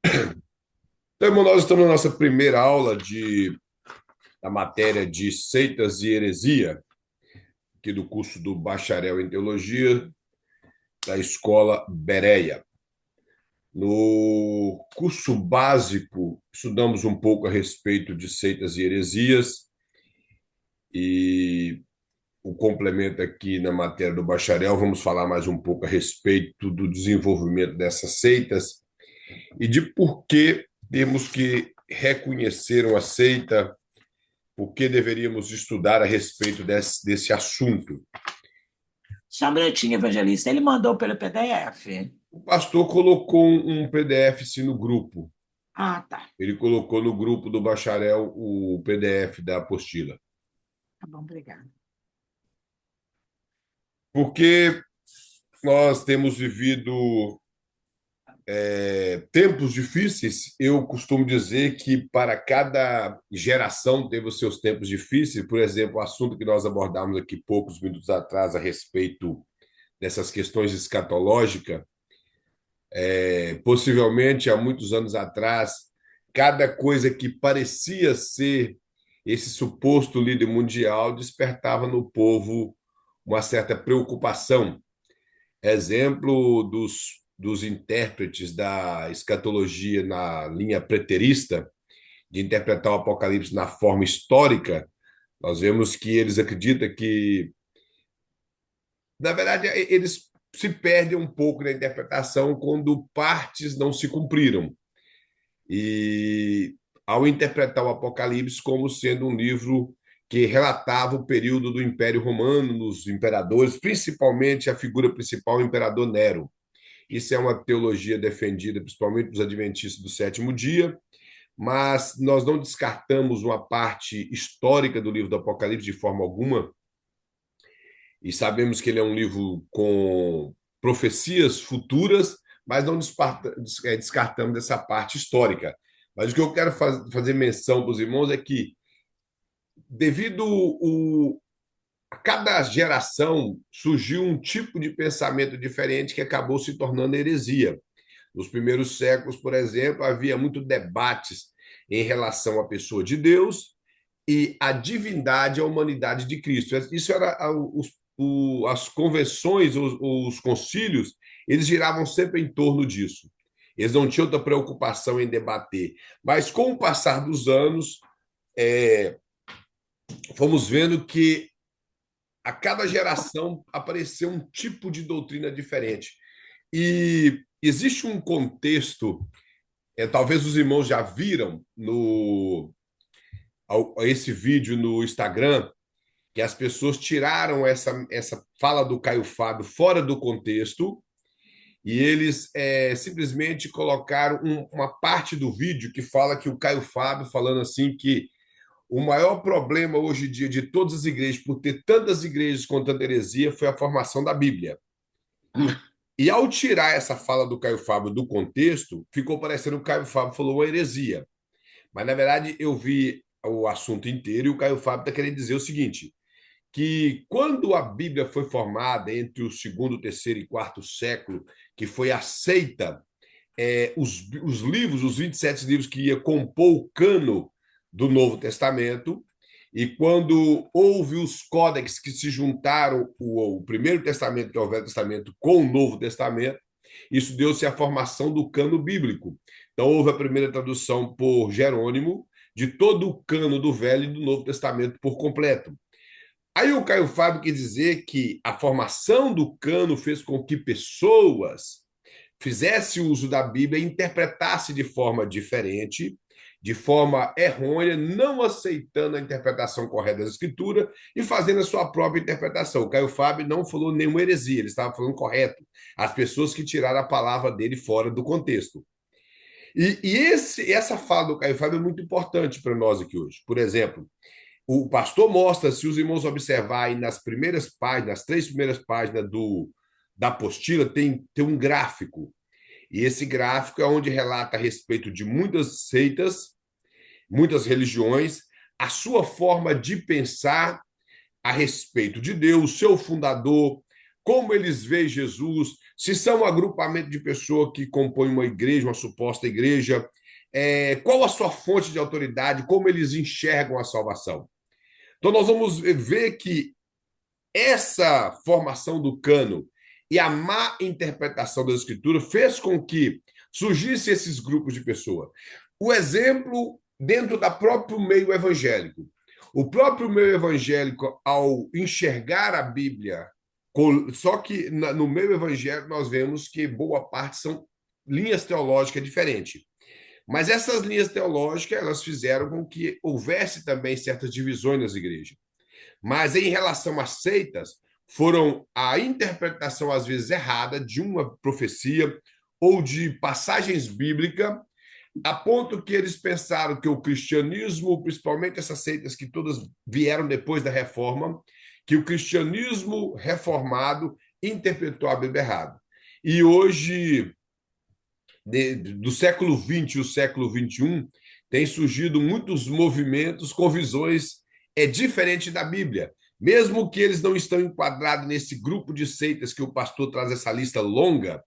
Então, irmão, nós estamos na nossa primeira aula da matéria de seitas e heresia, aqui do curso do Bacharel em Teologia, da Escola Bereia. No curso básico, estudamos um pouco a respeito de seitas e heresias, e o complemento aqui na matéria do bacharel, vamos falar mais um pouco a respeito do desenvolvimento dessas seitas e de por que temos que reconhecer uma seita, por que deveríamos estudar a respeito desse assunto. Só um minutinho, evangelista. Ele mandou pelo PDF. O pastor colocou um PDF sim, no grupo. Ah, tá. Ele colocou no grupo do bacharel o PDF da apostila. Tá bom, obrigada. Porque nós temos vivido tempos difíceis. Eu costumo dizer que para cada geração teve os seus tempos difíceis. Por exemplo, o assunto que nós abordamos aqui poucos minutos atrás a respeito dessas questões escatológicas, possivelmente há muitos anos atrás, cada coisa que parecia ser esse suposto líder mundial despertava no povo uma certa preocupação. Exemplo dos intérpretes da escatologia na linha preterista, de interpretar o Apocalipse na forma histórica, nós vemos que eles acreditam que, na verdade, eles se perdem um pouco na interpretação quando partes não se cumpriram. E ao interpretar o Apocalipse como sendo um livro que relatava o período do Império Romano, nos imperadores, principalmente a figura principal, o imperador Nero. Isso é uma teologia defendida principalmente pelos adventistas do sétimo dia, mas nós não descartamos uma parte histórica do livro do Apocalipse de forma alguma, e sabemos que ele é um livro com profecias futuras, mas não descartamos essa parte histórica. Mas o que eu quero fazer menção para os irmãos é que, devido a cada geração, surgiu um tipo de pensamento diferente que acabou se tornando heresia. Nos primeiros séculos, por exemplo, havia muito debates em relação à pessoa de Deus e à divindade, à humanidade de Cristo. Isso era as convenções, os concílios, eles giravam sempre em torno disso. Eles não tinham outra preocupação em debater. Mas com o passar dos anos, fomos vendo que a cada geração apareceu um tipo de doutrina diferente. E existe um contexto, talvez os irmãos já viram esse vídeo no Instagram, que as pessoas tiraram essa fala do Caio Fábio fora do contexto e eles simplesmente colocaram uma parte do vídeo que fala que o Caio Fábio falando assim que o maior problema hoje em dia de todas as igrejas, por ter tantas igrejas com tanta heresia, foi a formação da Bíblia. E ao tirar essa fala do Caio Fábio do contexto, ficou parecendo que o Caio Fábio falou uma heresia. Mas, na verdade, eu vi o assunto inteiro e o Caio Fábio está querendo dizer o seguinte, que quando a Bíblia foi formada entre o segundo, terceiro e quarto século, que foi aceita os livros, os 27 livros que ia compor o cano do Novo Testamento, e quando houve os códex que se juntaram o Primeiro Testamento, que é o Velho Testamento, com o Novo Testamento, isso deu-se a formação do cano bíblico. Então, houve a primeira tradução por Jerônimo de todo o cano do Velho e do Novo Testamento por completo. Aí o Caio Fábio quer dizer que a formação do cano fez com que pessoas fizesse uso da Bíblia e interpretasse de forma diferente, de forma errônea, não aceitando a interpretação correta da Escritura e fazendo a sua própria interpretação. O Caio Fábio não falou nenhuma heresia, ele estava falando correto. As pessoas que tiraram a palavra dele fora do contexto. Essa fala do Caio Fábio é muito importante para nós aqui hoje. Por exemplo, o pastor mostra, se os irmãos observarem nas primeiras páginas, nas três primeiras páginas da apostila, tem um gráfico. E esse gráfico é onde relata a respeito de muitas seitas, muitas religiões, a sua forma de pensar a respeito de Deus, seu fundador, como eles veem Jesus, se são um agrupamento de pessoas que compõem uma igreja, uma suposta igreja, qual a sua fonte de autoridade, como eles enxergam a salvação. Então, nós vamos ver que essa formação do cano e a má interpretação da Escritura fez com que surgissem esses grupos de pessoas. O exemplo dentro do próprio meio evangélico. O próprio meio evangélico, ao enxergar a Bíblia, só que no meio evangélico nós vemos que boa parte são linhas teológicas diferentes. Mas essas linhas teológicas, elas fizeram com que houvesse também certas divisões nas igrejas. Mas em relação às seitas, foram a interpretação, às vezes, errada de uma profecia ou de passagens bíblicas, a ponto que eles pensaram que o cristianismo, principalmente essas seitas que todas vieram depois da reforma, que o cristianismo reformado interpretou a Bíblia errado. E hoje, do século XX e o século XXI, tem surgido muitos movimentos com visões diferentes da Bíblia. Mesmo que eles não estão enquadrados nesse grupo de seitas que o pastor traz essa lista longa,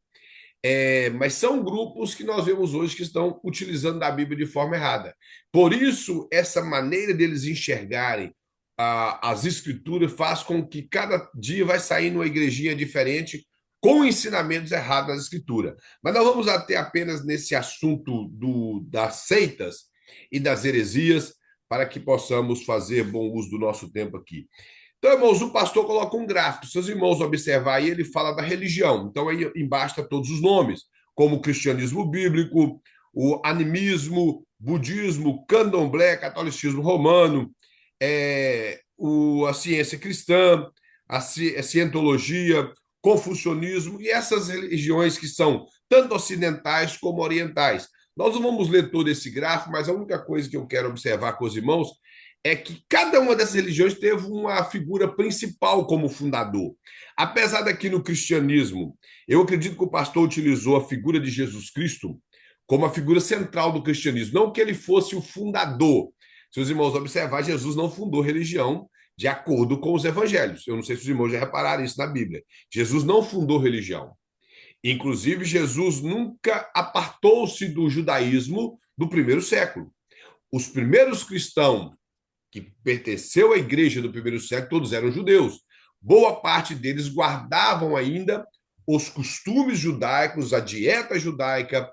mas são grupos que nós vemos hoje que estão utilizando a Bíblia de forma errada. Por isso, essa maneira deles enxergarem as escrituras faz com que cada dia vai sair uma igrejinha diferente com ensinamentos errados das escrituras. Mas nós vamos até apenas nesse assunto das seitas e das heresias para que possamos fazer bom uso do nosso tempo aqui. Então, irmãos, o pastor coloca um gráfico. Se os irmãos observar aí, ele fala da religião. Então, aí embaixo está todos os nomes, como o cristianismo bíblico, o animismo, budismo, candomblé, catolicismo romano, a ciência cristã, a cientologia, confucionismo e essas religiões que são tanto ocidentais como orientais. Nós não vamos ler todo esse gráfico, mas a única coisa que eu quero observar com os irmãos é que cada uma dessas religiões teve uma figura principal como fundador. Apesar daqui no cristianismo, eu acredito que o pastor utilizou a figura de Jesus Cristo como a figura central do cristianismo, não que ele fosse o fundador. Se os irmãos observar, Jesus não fundou religião de acordo com os evangelhos. Eu não sei se os irmãos já repararam isso na Bíblia. Jesus não fundou religião. Inclusive, Jesus nunca apartou-se do judaísmo do primeiro século. Os primeiros cristãos que pertenceu à igreja do primeiro século, todos eram judeus. Boa parte deles guardavam ainda os costumes judaicos, a dieta judaica,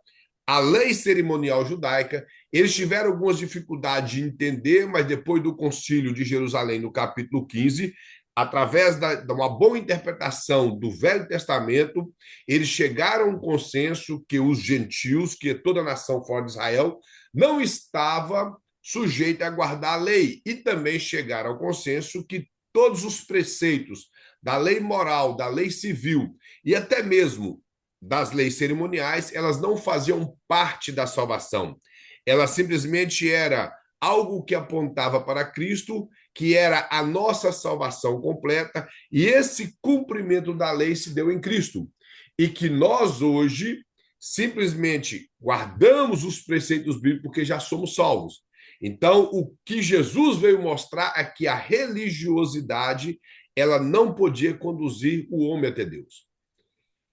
a lei cerimonial judaica. Eles tiveram algumas dificuldades de entender, mas depois do concílio de Jerusalém, no capítulo 15, através de uma boa interpretação do Velho Testamento, eles chegaram a um consenso que os gentios, que toda a nação fora de Israel, não estava sujeita a guardar a lei, e também chegaram ao consenso que todos os preceitos da lei moral, da lei civil e até mesmo das leis cerimoniais, elas não faziam parte da salvação. Ela simplesmente era algo que apontava para Cristo, que era a nossa salvação completa, e esse cumprimento da lei se deu em Cristo. E que nós hoje simplesmente guardamos os preceitos bíblicos porque já somos salvos. Então, o que Jesus veio mostrar é que a religiosidade ela não podia conduzir o homem até Deus.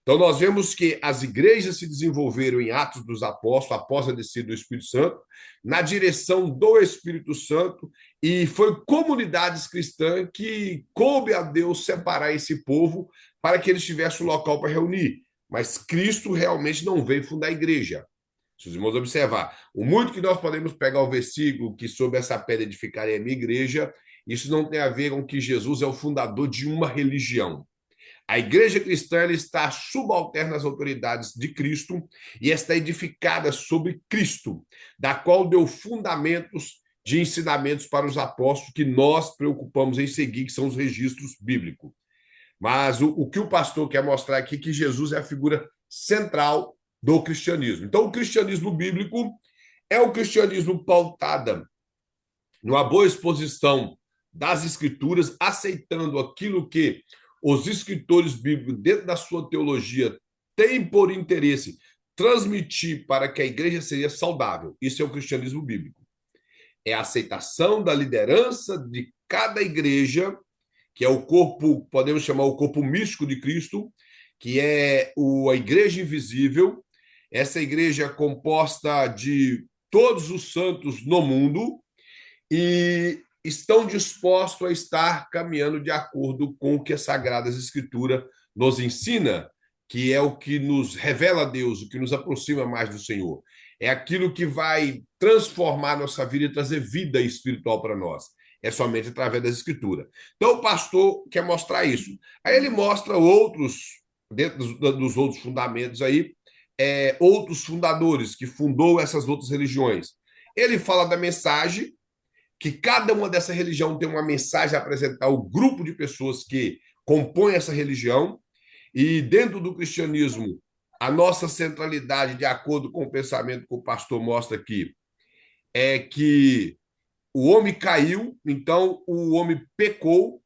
Então, nós vemos que as igrejas se desenvolveram em Atos dos Apóstolos, após a descida do Espírito Santo, na direção do Espírito Santo, e foi comunidades cristãs que coube a Deus separar esse povo para que eles tivessem um local para reunir. Mas Cristo realmente não veio fundar a igreja. Se os irmãos observar, o muito que nós podemos pegar o versículo que sobre essa pedra edificarei a minha igreja, isso não tem a ver com que Jesus é o fundador de uma religião. A igreja cristã ela está subalterna às autoridades de Cristo e está edificada sobre Cristo, da qual deu fundamentos de ensinamentos para os apóstolos que nós preocupamos em seguir, que são os registros bíblicos. Mas o que o pastor quer mostrar aqui é que Jesus é a figura central do cristianismo. Então, o cristianismo bíblico é o cristianismo pautada numa boa exposição das escrituras, aceitando aquilo que os escritores bíblicos, dentro da sua teologia, têm por interesse transmitir para que a igreja seja saudável. Isso é o cristianismo bíblico. É a aceitação da liderança de cada igreja, que é o corpo, podemos chamar o corpo místico de Cristo, que é a Igreja Invisível. Essa igreja é composta de todos os santos no mundo e estão dispostos a estar caminhando de acordo com o que a Sagrada Escritura nos ensina, que é o que nos revela Deus, o que nos aproxima mais do Senhor. É aquilo que vai transformar nossa vida e trazer vida espiritual para nós. É somente através da Escritura. Então, o pastor quer mostrar isso. Aí ele mostra outros, dentro dos outros fundamentos aí, outros fundadores que fundou essas outras religiões. Ele fala da mensagem, que cada uma dessa religião tem uma mensagem a apresentar ao grupo de pessoas que compõem essa religião, e dentro do cristianismo, a nossa centralidade, de acordo com o pensamento que o pastor mostra aqui, é que o homem caiu, então o homem pecou,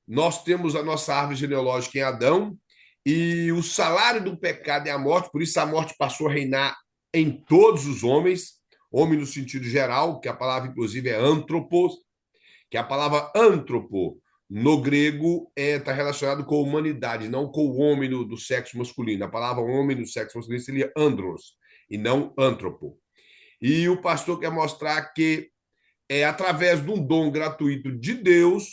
nós temos a nossa árvore genealógica em Adão, e o salário do pecado é a morte, por isso a morte passou a reinar em todos os homens, homem no sentido geral, que a palavra inclusive é antropos, que a palavra antropo no grego está relacionado com a humanidade, não com o homem do sexo masculino. A palavra homem do sexo masculino seria andros e não antropo. E o pastor quer mostrar que é através de um dom gratuito de Deus,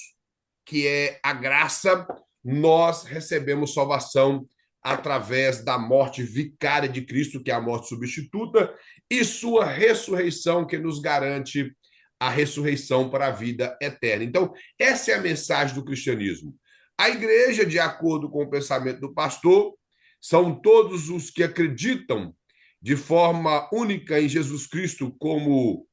que é a graça, nós recebemos salvação através da morte vicária de Cristo, que é a morte substituta, e sua ressurreição, que nos garante a ressurreição para a vida eterna. Então, essa é a mensagem do cristianismo. A igreja, de acordo com o pensamento do pastor, são todos os que acreditam de forma única em Jesus Cristo como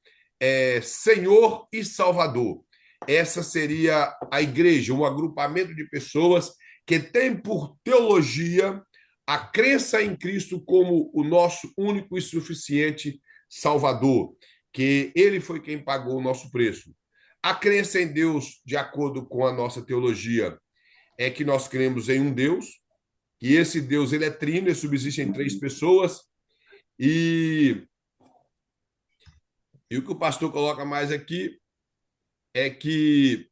Senhor e Salvador. Essa seria a igreja, um agrupamento de pessoas que tem por teologia a crença em Cristo como o nosso único e suficiente Salvador, que ele foi quem pagou o nosso preço. A crença em Deus, de acordo com a nossa teologia, é que nós cremos em um Deus, que esse Deus ele é trino, ele subsiste em três pessoas, e o que o pastor coloca mais aqui é que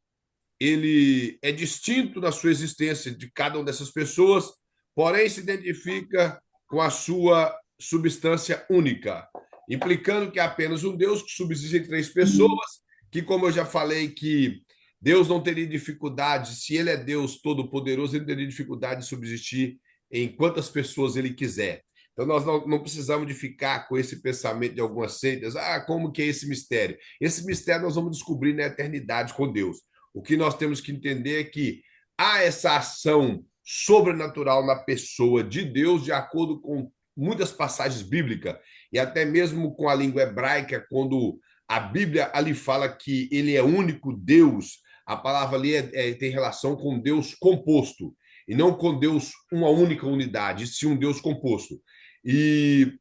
ele é distinto da sua existência de cada uma dessas pessoas, porém se identifica com a sua substância única, implicando que é apenas um Deus que subsiste em três pessoas, que, como eu já falei, que Deus não teria dificuldade, se ele é Deus todo-poderoso, ele teria dificuldade de subsistir em quantas pessoas ele quiser. Então, nós não precisamos de ficar com esse pensamento de algumas seitas. Como que é esse mistério? Esse mistério nós vamos descobrir na eternidade com Deus. O que nós temos que entender é que há essa ação sobrenatural na pessoa de Deus, de acordo com muitas passagens bíblicas, e até mesmo com a língua hebraica, quando a Bíblia ali fala que ele é único Deus, a palavra ali tem relação com Deus composto, e não com Deus uma única unidade, sim um Deus composto. E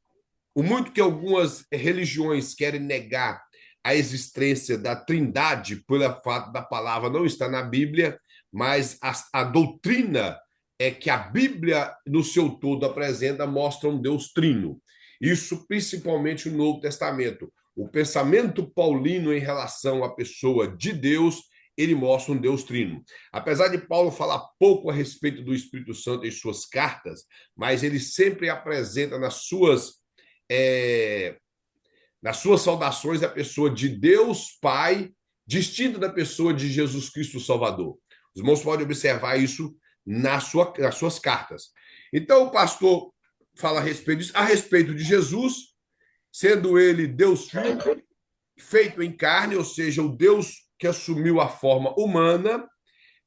o muito que algumas religiões querem negar a existência da Trindade pelo fato da palavra não estar na Bíblia, mas a doutrina é que a Bíblia, no seu todo, apresenta, mostra um Deus trino. Isso principalmente no Novo Testamento. O pensamento paulino em relação à pessoa de Deus, ele mostra um Deus trino. Apesar de Paulo falar pouco a respeito do Espírito Santo em suas cartas, mas ele sempre apresenta nas suas saudações a pessoa de Deus Pai, distinta da pessoa de Jesus Cristo Salvador. Os irmãos podem observar isso nas suas cartas. Então, o pastor fala a respeito disso, a respeito de Jesus, sendo ele Deus Filho, feito em carne, ou seja, o Deus que assumiu a forma humana,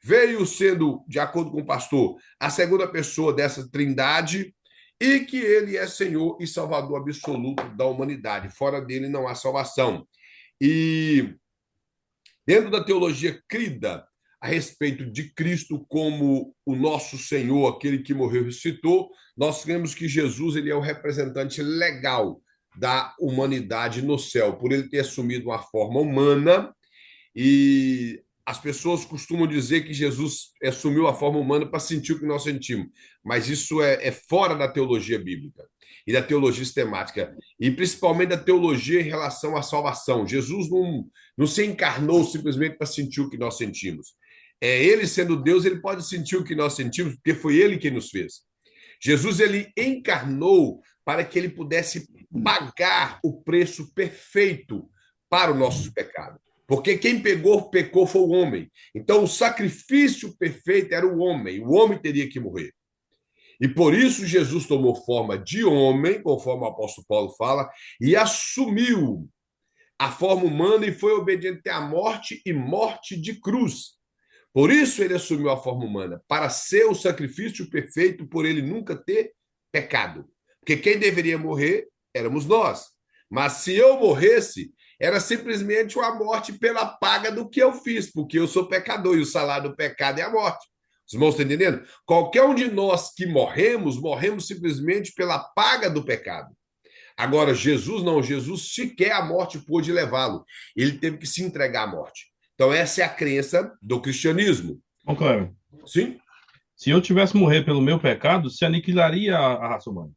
veio sendo, de acordo com o pastor, a segunda pessoa dessa trindade, e que ele é Senhor e Salvador absoluto da humanidade. Fora dele não há salvação. E dentro da teologia crida a respeito de Cristo como o nosso Senhor, aquele que morreu e ressuscitou, nós cremos que Jesus ele é o representante legal da humanidade no céu, por ele ter assumido uma forma humana. E as pessoas costumam dizer que Jesus assumiu a forma humana para sentir o que nós sentimos, mas isso é fora da teologia bíblica e da teologia sistemática, e principalmente da teologia em relação à salvação. Jesus não se encarnou simplesmente para sentir o que nós sentimos. Ele sendo Deus, ele pode sentir o que nós sentimos, porque foi ele quem nos fez. Jesus ele encarnou para que ele pudesse pagar o preço perfeito para os nossos pecados. Porque quem pecou foi o homem. Então, o sacrifício perfeito era o homem. O homem teria que morrer. E por isso Jesus tomou forma de homem, conforme o apóstolo Paulo fala, e assumiu a forma humana e foi obediente à morte e morte de cruz. Por isso ele assumiu a forma humana, para ser o sacrifício perfeito por ele nunca ter pecado. Porque quem deveria morrer éramos nós. Mas se eu morresse, era simplesmente uma morte pela paga do que eu fiz, porque eu sou pecador e o salário do pecado é a morte. Os irmãos estão entendendo? Qualquer um de nós que morremos, morremos simplesmente pela paga do pecado. Agora, Jesus não, Jesus sequer a morte pôde levá-lo. Ele teve que se entregar à morte. Então, essa é a crença do cristianismo. Bom, Cleber, Sim? se eu tivesse morrer pelo meu pecado, se aniquilaria a raça humana.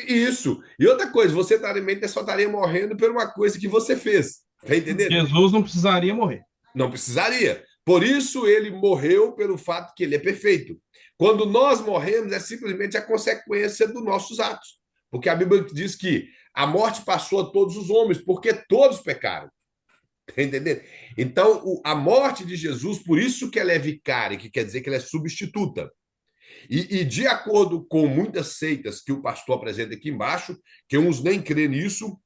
Isso. E outra coisa, você só estaria morrendo por uma coisa que você fez. Tá entendendo? Jesus não precisaria morrer. Não precisaria. Por isso ele morreu pelo fato que ele é perfeito. Quando nós morremos, é simplesmente a consequência dos nossos atos. Porque a Bíblia diz que a morte passou a todos os homens, porque todos pecaram. Tá entendendo? Então, a morte de Jesus, por isso que ela é vicária, que quer dizer que ela é substituta. E de acordo com muitas seitas que o pastor apresenta aqui embaixo, que uns nem crê nisso,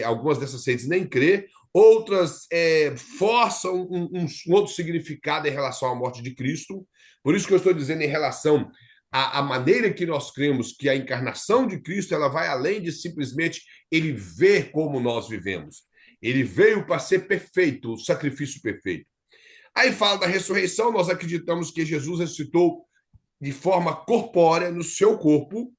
algumas dessas seitas nem crê, outras forçam um outro significado em relação à morte de Cristo. Por isso que eu estou dizendo em relação à maneira que nós cremos que a encarnação de Cristo ela vai além de simplesmente ele ver como nós vivemos. Ele veio para ser perfeito, o sacrifício perfeito. Aí fala da ressurreição, nós acreditamos que Jesus ressuscitou de forma corpórea no seu corpo.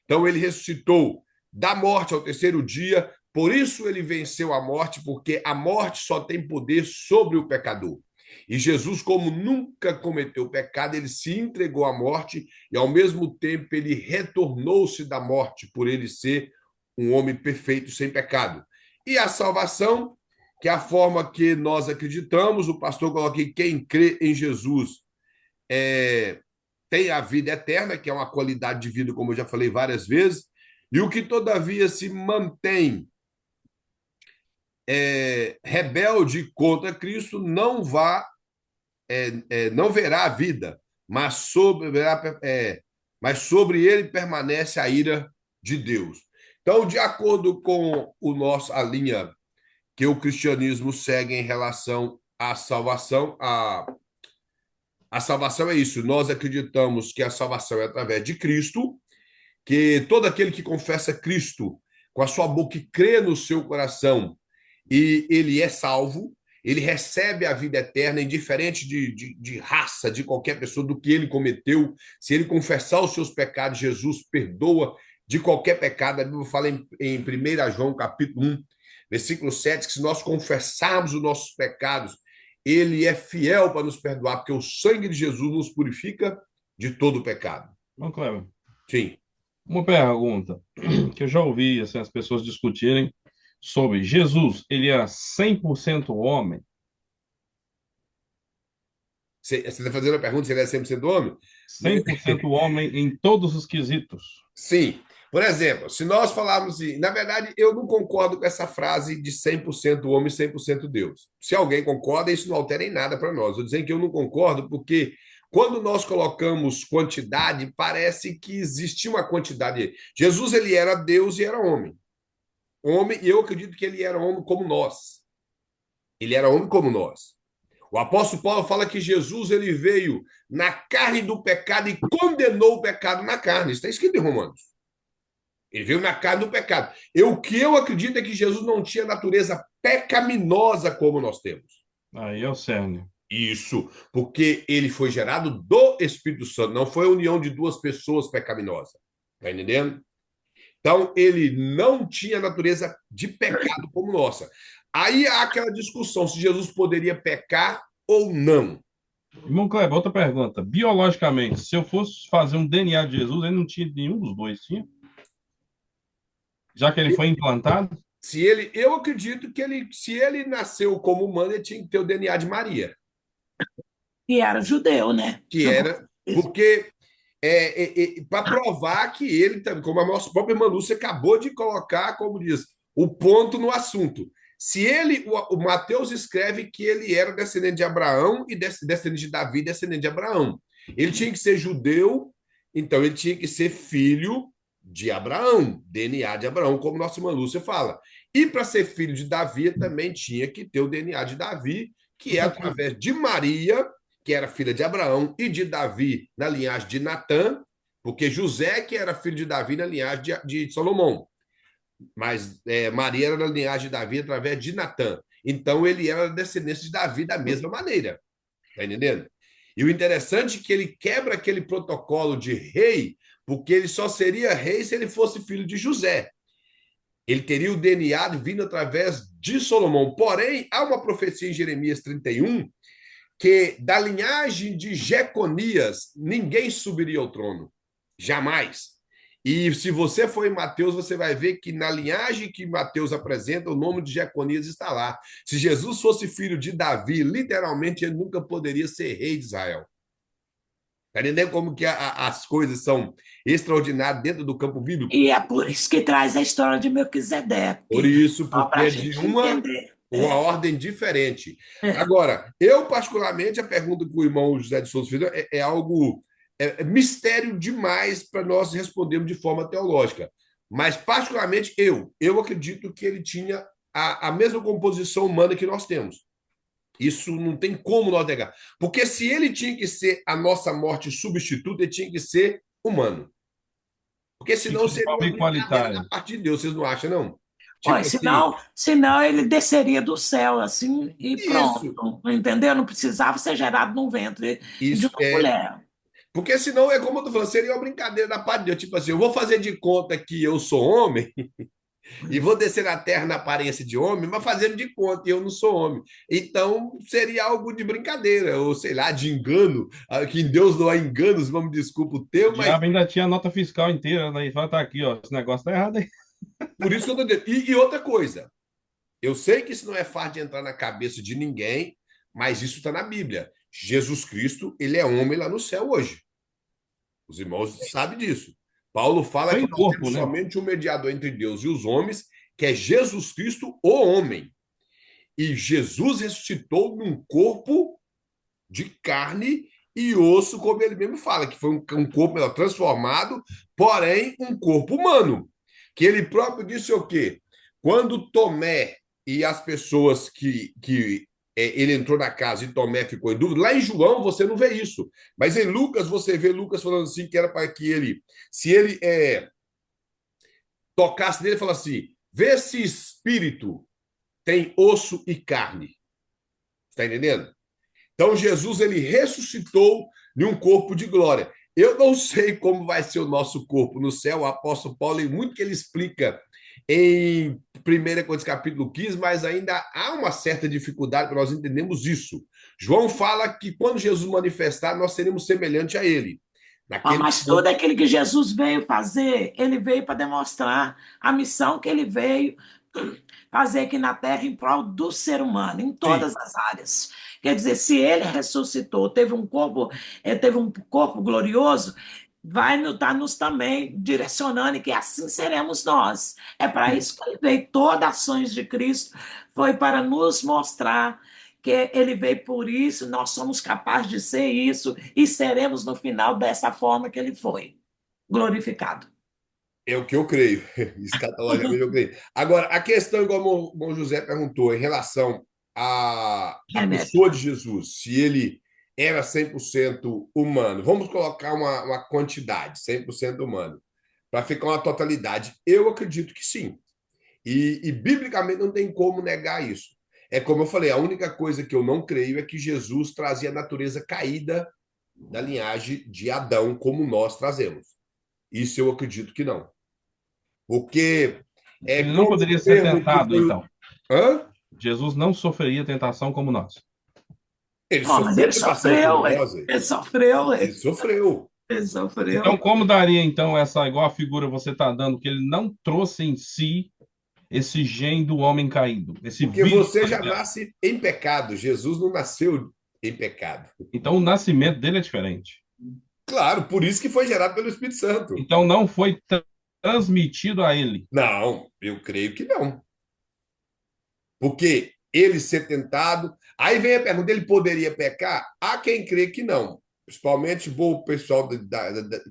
Então ele ressuscitou da morte ao terceiro dia, por isso ele venceu a morte, porque a morte só tem poder sobre o pecador. E Jesus, como nunca cometeu pecado, ele se entregou à morte e, ao mesmo tempo, ele retornou-se da morte por ele ser um homem perfeito, sem pecado. E a salvação, que é a forma que nós acreditamos, o pastor coloca aqui, quem crê em Jesus tem a vida eterna, que é uma qualidade de vida, como eu já falei várias vezes, e o que todavia se mantém rebelde contra Cristo não verá a vida, mas sobre ele permanece a ira de Deus. Então, de acordo com a linha que o cristianismo segue em relação à salvação, a salvação é isso. Nós acreditamos que a salvação é através de Cristo, que todo aquele que confessa Cristo com a sua boca e crê no seu coração, e ele é salvo, ele recebe a vida eterna, indiferente de raça, de qualquer pessoa, do que ele cometeu. Se ele confessar os seus pecados, Jesus perdoa de qualquer pecado. A Bíblia fala em 1 João, capítulo 1, versículo 7, que se nós confessarmos os nossos pecados, ele é fiel para nos perdoar, porque o sangue de Jesus nos purifica de todo o pecado. Bom, Cleber, Sim. uma pergunta que eu já ouvi assim, as pessoas discutirem sobre Jesus, ele era 100% homem? Você está fazendo a pergunta se ele é 100% homem? 100% homem em todos os quesitos? Sim. Por exemplo, se nós falarmos assim, na verdade, eu não concordo com essa frase de 100% homem e 100% Deus. Se alguém concorda, isso não altera em nada para nós. Eu dizendo que eu não concordo porque quando nós colocamos quantidade, parece que existe uma quantidade. Jesus, ele era Deus e era homem. Homem, e eu acredito que ele era homem como nós. Ele era homem como nós. O apóstolo Paulo fala que Jesus ele veio na carne do pecado e condenou o pecado na carne. Isso está escrito em Romanos. Ele veio na carne do pecado. O que eu acredito é que Jesus não tinha natureza pecaminosa como nós temos. Aí é o cerne. Isso, porque ele foi gerado do Espírito Santo, não foi a união de duas pessoas pecaminosas. Está entendendo? Então, ele não tinha natureza de pecado como nossa. Aí há aquela discussão se Jesus poderia pecar ou não. Irmão Kleber, outra pergunta. Biologicamente, se eu fosse fazer um DNA de Jesus, ele não tinha nenhum dos dois, tinha? Já que ele foi implantado? Eu acredito que se ele nasceu como humano, ele tinha que ter o DNA de Maria. E era judeu, né? Que era, porque para provar que ele, como a nossa própria irmã Lúcia acabou de colocar, como diz, o ponto no assunto. Se ele, o Mateus escreve que ele era descendente de Abraão e descendente de Davi, descendente de Abraão. Ele tinha que ser judeu, então ele tinha que ser filho de Abraão, DNA de Abraão, como nossa irmã Lúcia fala. E para ser filho de Davi, também tinha que ter o DNA de Davi, que é através de Maria, que era filha de Abraão, e de Davi na linhagem de Natã, porque José, que era filho de Davi na linhagem de Salomão. Mas Maria era da linhagem de Davi através de Natã. Então ele era descendente de Davi da mesma maneira. Está entendendo? E o interessante é que ele quebra aquele protocolo de rei, porque ele só seria rei se ele fosse filho de José. Ele teria o DNA vindo através de Salomão. Porém, há uma profecia em Jeremias 31 que da linhagem de Jeconias ninguém subiria ao trono. Jamais. E se você for em Mateus, você vai ver que na linhagem que Mateus apresenta, o nome de Jeconias está lá. Se Jesus fosse filho de Davi, literalmente ele nunca poderia ser rei de Israel. Está entendendo como que as coisas são extraordinárias dentro do campo bíblico? E é por isso que traz a história de Melquisedeque. Por isso, Só porque para a é de gente uma entender. ordem diferente. Agora, eu particularmente, a pergunta que o irmão José de Souza fez é algo mistério demais para nós respondermos de forma teológica. Mas, particularmente, eu acredito que ele tinha a mesma composição humana que nós temos. Isso não tem como nós negar. Porque se ele tinha que ser a nossa morte substituta, ele tinha que ser humano. Porque senão seria uma brincadeira da parte de Deus, vocês não acham, não? Olha, Tipo assim, senão ele desceria do céu assim e isso, pronto. Entendeu? Não precisava ser gerado num ventre de isso uma mulher. porque senão é como eu tô falando, seria uma brincadeira da parte de Deus. Tipo assim, eu vou fazer de conta que eu sou homem e vou descer na terra na aparência de homem, mas fazendo de conta que eu não sou homem. Então seria algo de brincadeira, ou sei lá, de engano, que em Deus não há enganos, vamos desculpa o O teu, mas diabo ainda tinha a nota fiscal inteira, né? E fala, tá aqui, ó, esse negócio tá errado aí. por isso que eu tô dizendo. E outra coisa, eu sei que isso não é fácil de entrar na cabeça de ninguém, mas isso está na Bíblia. Jesus Cristo, ele é homem lá no céu hoje. Os irmãos sabem disso. Paulo fala Foi que em nós corpo, temos né? somente um mediador entre Deus e os homens, que é Jesus Cristo, o homem. E Jesus ressuscitou num corpo de carne e osso, como ele mesmo fala, que foi um corpo transformado, porém um corpo humano. Que ele próprio disse o quê? Quando Tomé e as pessoas que ele entrou na casa e Tomé ficou em dúvida, lá em João você não vê isso, mas em Lucas você vê Lucas falando assim que era para que ele, se ele tocasse nele, fala assim, vê se espírito tem osso e carne. Está entendendo? Então Jesus ele ressuscitou em um corpo de glória. Eu não sei como vai ser o nosso corpo no céu. O apóstolo Paulo tem muito que ele explica em 1 Coríntios capítulo 15, mas ainda há uma certa dificuldade para nós entendermos isso. João fala que quando Jesus manifestar, nós seremos semelhantes a ele. Naquele Mas tudo aquilo que Jesus veio fazer, ele veio para demonstrar a missão que ele veio fazer aqui na Terra em prol do ser humano, em Sim. todas as áreas. Quer dizer, se ele ressuscitou, teve um corpo glorioso, vai estar nos também direcionando e que assim seremos nós. É para isso que ele veio. Todas as ações de Cristo foi para nos mostrar que ele veio por isso, nós somos capazes de ser isso e seremos no final dessa forma que ele foi glorificado. É o que eu creio. Escatologicamente eu creio. Agora, a questão, igual o José perguntou, em relação à pessoa de Jesus, se ele era 100% humano. Vamos colocar uma quantidade, 100% humano, para ficar uma totalidade. Eu acredito que sim. E biblicamente não tem como negar isso. É como eu falei, a única coisa que eu não creio é que Jesus trazia a natureza caída da linhagem de Adão, como nós trazemos. Isso eu acredito que não. Porque Ele não como o poderia ser termo que tentado, foi. então. Hã? Jesus não sofreria tentação como nós. Ele Oh, mas sofreu ele tentação como sofreu, ué. nós. Ele sofreu, Ele ué. sofreu. Ele Então, sofreu. como daria, então, essa, igual a figura você está dando, que ele não trouxe em si esse gene do homem caído, esse Porque vírus você já falhado? nasce em pecado. Jesus não nasceu em pecado. Então, o nascimento dele é diferente. Claro, por isso que foi gerado pelo Espírito Santo. Então não foi transmitido a ele. Não, eu creio que não. Porque ele ser tentado. Aí vem a pergunta: ele poderia pecar? Há quem crê que não. Principalmente o pessoal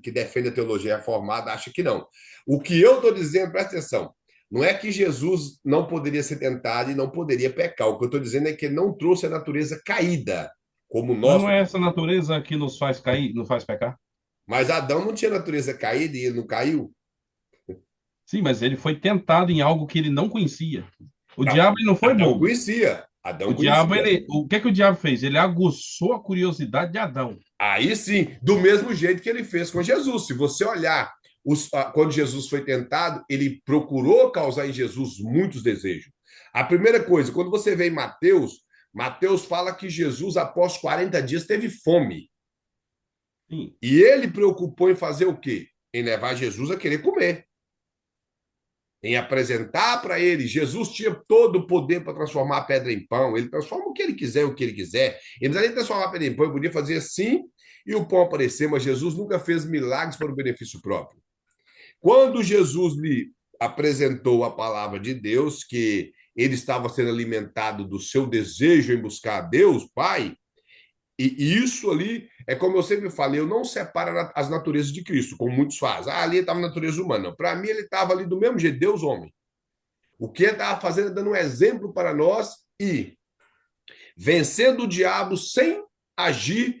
que defende a teologia reformada acha que não. O que eu estou dizendo, presta atenção, não é que Jesus não poderia ser tentado e não poderia pecar. O que eu estou dizendo é que ele não trouxe a natureza caída, como Mas nós. não é essa natureza que nos faz cair, nos faz pecar? Mas Adão não tinha natureza caída e ele não caiu? Sim, mas ele foi tentado em algo que ele não conhecia. O Não. diabo ele não foi Adão bobo. conhecia. O Adão diabo, conhecia. ele, o que é que o diabo fez? Ele aguçou a curiosidade de Adão. Aí sim, do mesmo jeito que ele fez com Jesus. Se você olhar, quando Jesus foi tentado, ele procurou causar em Jesus muitos desejos. A primeira coisa, quando você vê em Mateus, Mateus fala que Jesus, após 40 dias, teve fome. Sim. E ele preocupou em fazer o quê? Em levar Jesus a querer comer. Em apresentar para ele. Jesus tinha todo o poder para transformar a pedra em pão. Ele transforma o que ele quiser, o que ele quiser. Ele não precisa nem transformar a pedra em pão, ele podia fazer assim e o pão aparecer, mas Jesus nunca fez milagres para o benefício próprio. Quando Jesus lhe apresentou a palavra de Deus, que ele estava sendo alimentado do seu desejo em buscar a Deus, Pai, e isso ali é como eu sempre falei, eu não separo as naturezas de Cristo, como muitos fazem. Ah, ali estava na natureza humana. Para mim, ele estava ali do mesmo jeito, Deus homem. O que ele estava fazendo é dando um exemplo para nós e vencendo o diabo sem agir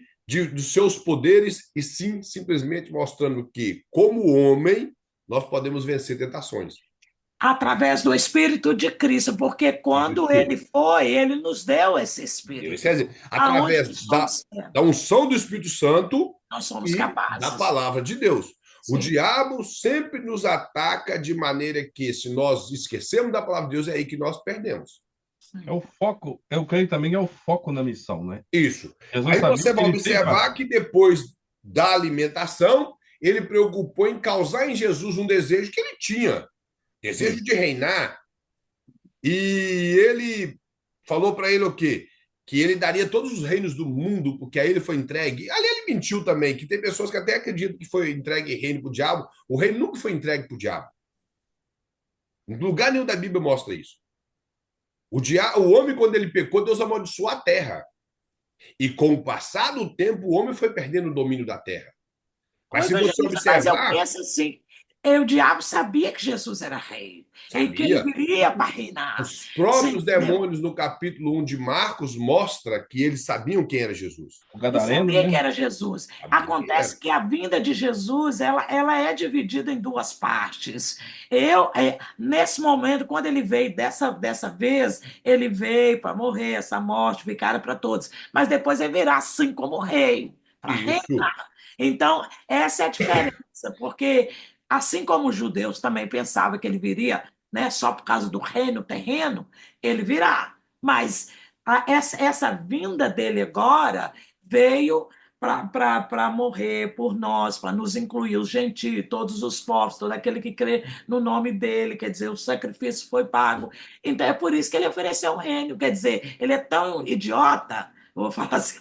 dos seus poderes, e sim simplesmente mostrando que, como homem, nós podemos vencer tentações. Através do Espírito de Cristo, porque quando ele foi, ele nos deu esse Espírito. Através da unção do Espírito Santo nós somos e capazes da palavra de Deus. Sim. O diabo sempre nos ataca de maneira que, se nós esquecemos da palavra de Deus, é aí que nós perdemos. É o foco, eu creio também que é o foco na missão, né? Isso. Jesus Aí você vai observar que depois da alimentação, ele preocupou em causar em Jesus um desejo que ele tinha, desejo de reinar. E ele falou para ele o quê? Que ele daria todos os reinos do mundo, porque aí ele foi entregue. Ali ele mentiu também, que tem pessoas que até acreditam que foi entregue reino para o diabo. O reino nunca foi entregue para o diabo. Em lugar nenhum da Bíblia mostra isso. O homem, quando ele pecou, Deus amaldiçoou a terra. E com o passar do tempo, o homem foi perdendo o domínio da terra. Mas se você observar... Mas eu penso assim, o diabo sabia que Jesus era rei. E que ele viria para reinar. Os próprios demônios, no capítulo 1 de Marcos, mostra que eles sabiam quem era Jesus. O Gadareno, sabia que era Jesus. Acontece que a vinda de Jesus, ela é dividida em duas partes. Nesse momento, quando ele veio dessa vez, ele veio para morrer, essa morte ficara para todos. Mas depois ele virá assim como rei, para reinar. Então, essa é a diferença, porque assim como os judeus também pensavam que ele viria, né, só por causa do reino terreno, ele virá. Mas essa vinda dele agora veio para morrer por nós, para nos incluir, os gentios, todos os povos, todo aquele que crê no nome dele, quer dizer, o sacrifício foi pago. Então é por isso que ele ofereceu o reino, quer dizer, ele é tão idiota, vou falar assim...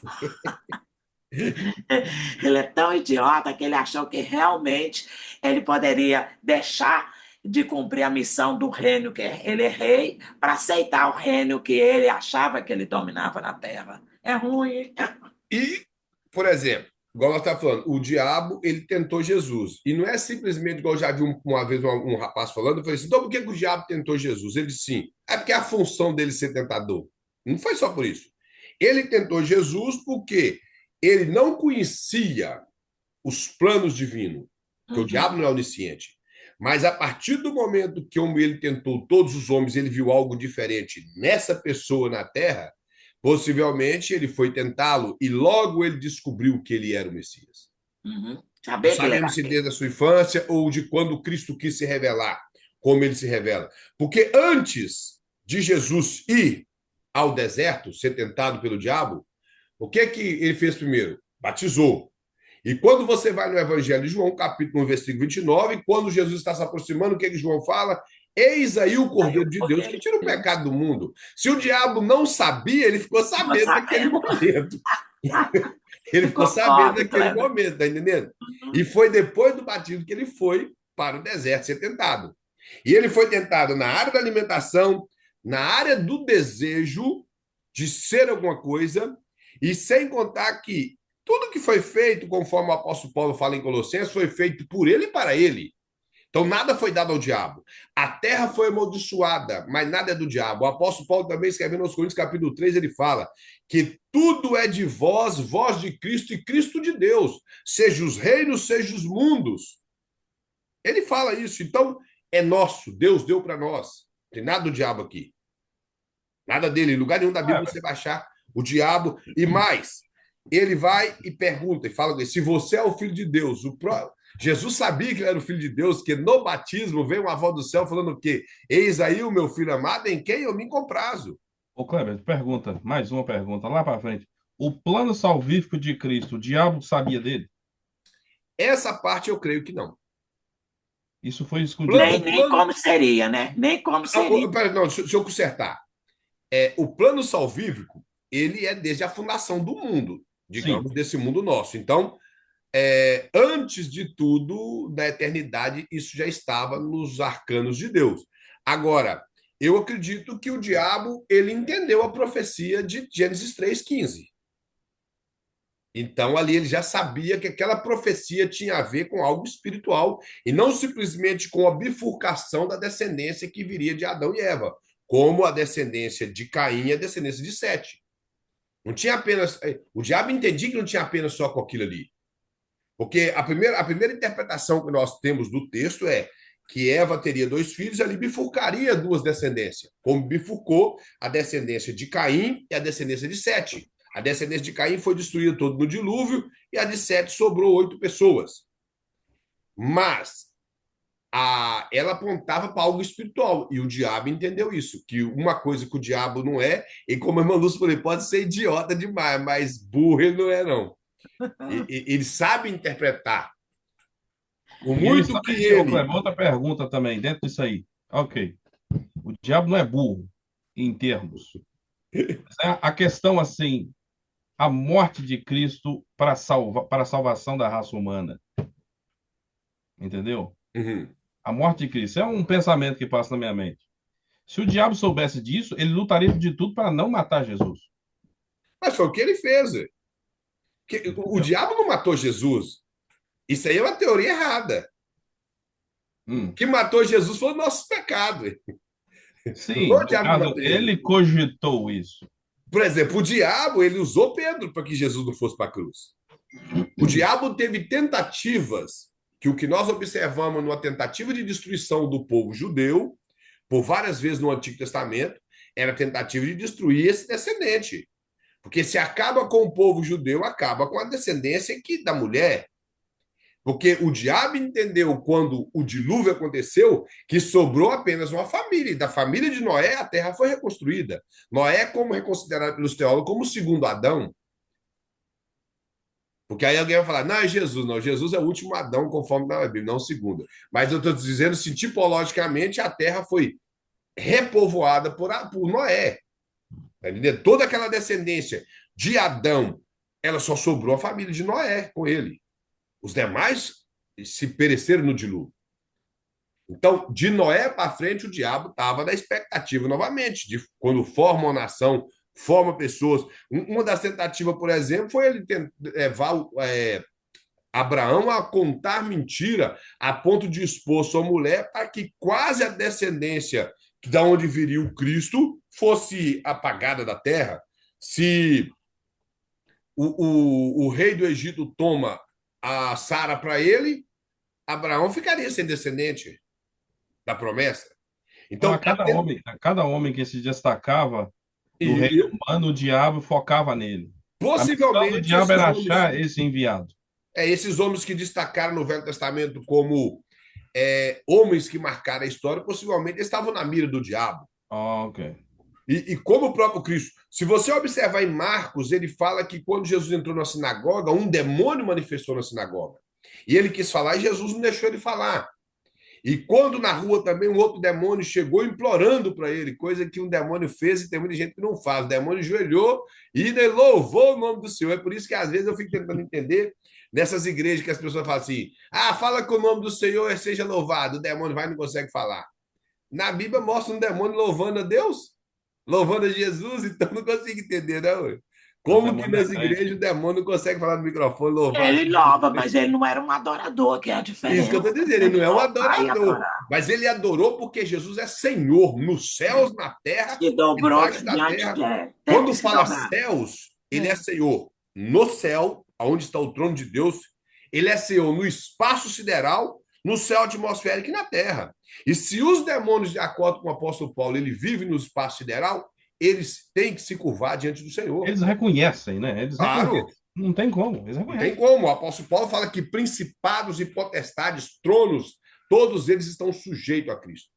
Ele é tão idiota que ele achou que realmente ele poderia deixar de cumprir a missão do reino, que ele é rei, para aceitar o reino que ele achava que ele dominava na terra. É ruim. E, por exemplo, igual nós estamos falando, o diabo, ele tentou Jesus. E não é simplesmente, igual eu já vi uma vez um rapaz falando, eu falei assim, então por que o diabo tentou Jesus? Ele disse sim, é porque é a função dele ser tentador. Não foi só por isso. Ele tentou Jesus porque ele não conhecia os planos divinos, porque o diabo não é onisciente. Mas a partir do momento que ele tentou todos os homens, ele viu algo diferente nessa pessoa na Terra, possivelmente ele foi tentá-lo e logo ele descobriu que ele era o Messias. Não sabemos se desde a sua infância ou de quando Cristo quis se revelar, como ele se revela. Porque antes de Jesus ir ao deserto, ser tentado pelo diabo, o que ele fez primeiro? Batizou. E quando você vai no Evangelho de João, capítulo 1, versículo 29, quando Jesus está se aproximando, o que João fala? Eis aí o Cordeiro de Deus que tira o pecado do mundo. Se o diabo não sabia, ele ficou sabendo naquele momento. Ele ficou sabendo Concordo, naquele Kleber. momento, tá entendendo? E Uhum. foi depois do batismo que ele foi para o deserto ser tentado. E ele foi tentado na área da alimentação, na área do desejo de ser alguma coisa, e sem contar que tudo que foi feito, conforme o apóstolo Paulo fala em Colossenses, foi feito por ele e para ele. Então, nada foi dado ao diabo. A terra foi amaldiçoada, mas nada é do diabo. O apóstolo Paulo também, escrevendo aos Coríntios, capítulo 3, ele fala que tudo é de vós, vós de Cristo e Cristo de Deus, seja os reinos, seja os mundos. Ele fala isso. Então, é nosso. Deus deu para nós. Não tem nada do diabo aqui. Nada dele. Em lugar nenhum da Bíblia você vai achar o diabo. E mais, ele vai e pergunta, e fala: se você é o filho de Deus, Jesus sabia que ele era o filho de Deus, que no batismo veio uma voz do céu falando o quê? Eis aí o meu filho amado, em quem eu me comprazo. Ô, Kleber, pergunta, mais uma pergunta, lá para frente. O plano salvífico de Cristo, o diabo sabia dele? Essa parte eu creio que não. Isso foi Nem, escondido. O nem plano. como seria, né? Nem como seria. Pera, não, deixa eu consertar. O plano salvífico, ele é desde a fundação do mundo, Sim. digamos, desse mundo nosso. Então, antes de tudo, da eternidade, isso já estava nos arcanos de Deus. Agora, eu acredito que o diabo ele entendeu a profecia de Gênesis 3,15. Então, ali ele já sabia que aquela profecia tinha a ver com algo espiritual e não simplesmente com a bifurcação da descendência que viria de Adão e Eva, como a descendência de Caim e a descendência de Sete. Não tinha apenas. O diabo entendia que não tinha apenas só com aquilo ali. Porque a primeira interpretação que nós temos do texto é que Eva teria dois filhos e ali bifurcaria duas descendências, como bifurcou a descendência de Caim e a descendência de Sete. A descendência de Caim foi destruída toda no dilúvio e a de Sete sobrou 8 pessoas. Mas ela apontava para algo espiritual e o diabo entendeu isso, que uma coisa que o diabo não é, e como a irmã Lúcia falou, ele pode ser idiota demais, mas burro ele não é, não. Ele sabe interpretar. O E ele muito que sabe, ô, ele. Kleber, outra pergunta também, dentro disso aí. Ok. O diabo não é burro, em termos. A questão, assim, a morte de Cristo para a salvação da raça humana. Entendeu? Uhum. A morte de Cristo. É um pensamento que passa na minha mente. Se o diabo soubesse disso, ele lutaria de tudo para não matar Jesus. Mas foi o que ele fez. O Entendeu? diabo não matou Jesus. Isso aí é uma teoria errada. O Hum. que matou Jesus foi o nosso pecado. Não foi Sim, o no diabo que caso, matou ele Jesus. cogitou isso. Por exemplo, o diabo ele usou Pedro para que Jesus não fosse para a cruz. O diabo teve tentativas, que o que nós observamos numa tentativa de destruição do povo judeu, por várias vezes no Antigo Testamento, era a tentativa de destruir esse descendente. Porque se acaba com o povo judeu, acaba com a descendência da mulher. Porque o diabo entendeu, quando o dilúvio aconteceu, que sobrou apenas uma família. E da família de Noé, a terra foi reconstruída. Noé, como é considerado pelos teólogos como o segundo Adão. Porque aí alguém vai falar: não, é Jesus. Não, Jesus é o último Adão, conforme na Bíblia, não o segundo. Mas eu estou dizendo assim, tipologicamente, a terra foi repovoada por Noé. Tá entendendo? Toda aquela descendência de Adão, ela só sobrou a família de Noé com ele. Os demais se pereceram no dilúvio. Então, de Noé para frente, o diabo estava na expectativa novamente, de quando forma uma nação, forma pessoas. Uma das tentativas, por exemplo, foi ele levar Abraão a contar mentira a ponto de expor sua mulher para que quase a descendência da onde viria o Cristo fosse apagada da terra. Se o rei do Egito toma a Sara para ele, Abraão ficaria sem descendente da promessa. Então, Então, a cada homem que se destacava do reino e, humano, o diabo focava nele. A missão do possivelmente diabo era achar esse enviado. esses homens que destacaram no Velho Testamento como homens que marcaram a história, possivelmente estavam na mira do diabo. Ok. E como o próprio Cristo, se você observar em Marcos, ele fala que quando Jesus entrou na sinagoga, um demônio manifestou na sinagoga. E ele quis falar e Jesus não deixou ele falar. E quando na rua também um outro demônio chegou implorando para ele, coisa que um demônio fez e tem muita gente que não faz. O demônio ajoelhou e ele louvou o nome do Senhor. É por isso que às vezes eu fico tentando entender nessas igrejas que as pessoas falam assim: ah, fala que o nome do Senhor seja louvado. O demônio vai e não consegue falar. Na Bíblia mostra um demônio louvando a Deus, louvando a Jesus, então não consigo entender, não. O Como que demônio é nas crente. igrejas o demônio não consegue falar no microfone, louvar a Ele Jesus? louva, mas ele não era um adorador, que é a Isso que eu estou diferença. dizendo, ele Ele não é um louvar e adorador, adorar. mas ele adorou porque Jesus é Senhor nos céus, na terra, Se dobrou debaixo da diante terra. dele, teve que Quando se fala dobrar. céus, ele é É. Senhor no céu, onde está o trono de Deus, ele é Senhor no espaço sideral, no céu atmosférico e na terra. E se os demônios, de acordo com o apóstolo Paulo, ele vive no espaço sideral, eles têm que se curvar diante do Senhor. Eles reconhecem, né? Eles reconhecem. Claro, Não tem como, eles não tem reconhecem. como. O apóstolo Paulo fala que principados e potestades, tronos, todos eles estão sujeitos a Cristo.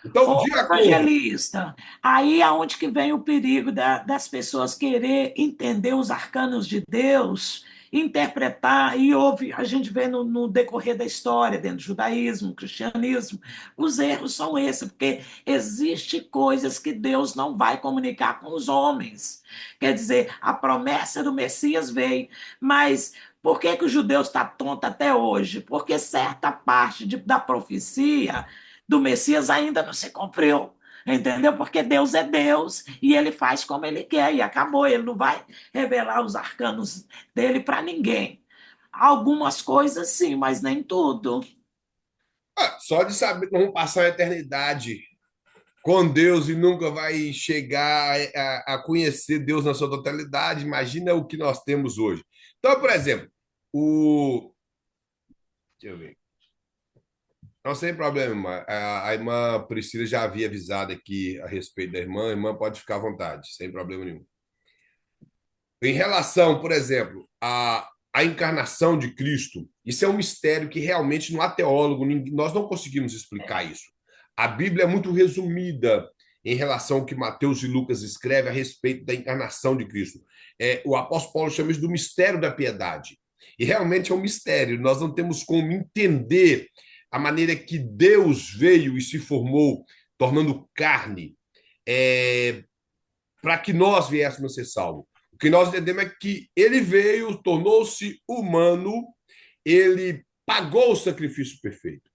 Então, Ô, de acordo. evangelista, aí é onde que vem o perigo das pessoas querer entender os arcanos de Deus, interpretar, e houve, a gente vê no decorrer da história, dentro do judaísmo, cristianismo, os erros são esses, porque existe coisas que Deus não vai comunicar com os homens. Quer dizer, a promessa do Messias veio, mas por que que o judeu está tonto até hoje? Porque certa parte da profecia do Messias ainda não se cumpriu. Entendeu? Porque Deus é Deus e ele faz como ele quer e acabou. Ele não vai revelar os arcanos dele para ninguém. Algumas coisas sim, mas nem tudo. Só de saber que vamos passar a eternidade com Deus e nunca vai chegar a conhecer Deus na sua totalidade, imagina o que nós temos hoje. Então, por exemplo, o. Deixa eu ver. Não sem problema, irmã. A irmã Priscila já havia avisado aqui a respeito da irmã. A irmã pode ficar à vontade, sem problema nenhum. Em relação, por exemplo, à encarnação de Cristo, isso é um mistério que realmente não há teólogo, nós não conseguimos explicar isso. A Bíblia é muito resumida em relação ao que Mateus e Lucas escrevem a respeito da encarnação de Cristo. O apóstolo Paulo chama isso do mistério da piedade. E realmente é um mistério, nós não temos como entender a maneira que Deus veio e se formou, tornando carne, para que nós viéssemos a ser salvos. O que nós entendemos é que ele veio, tornou-se humano, ele pagou o sacrifício perfeito.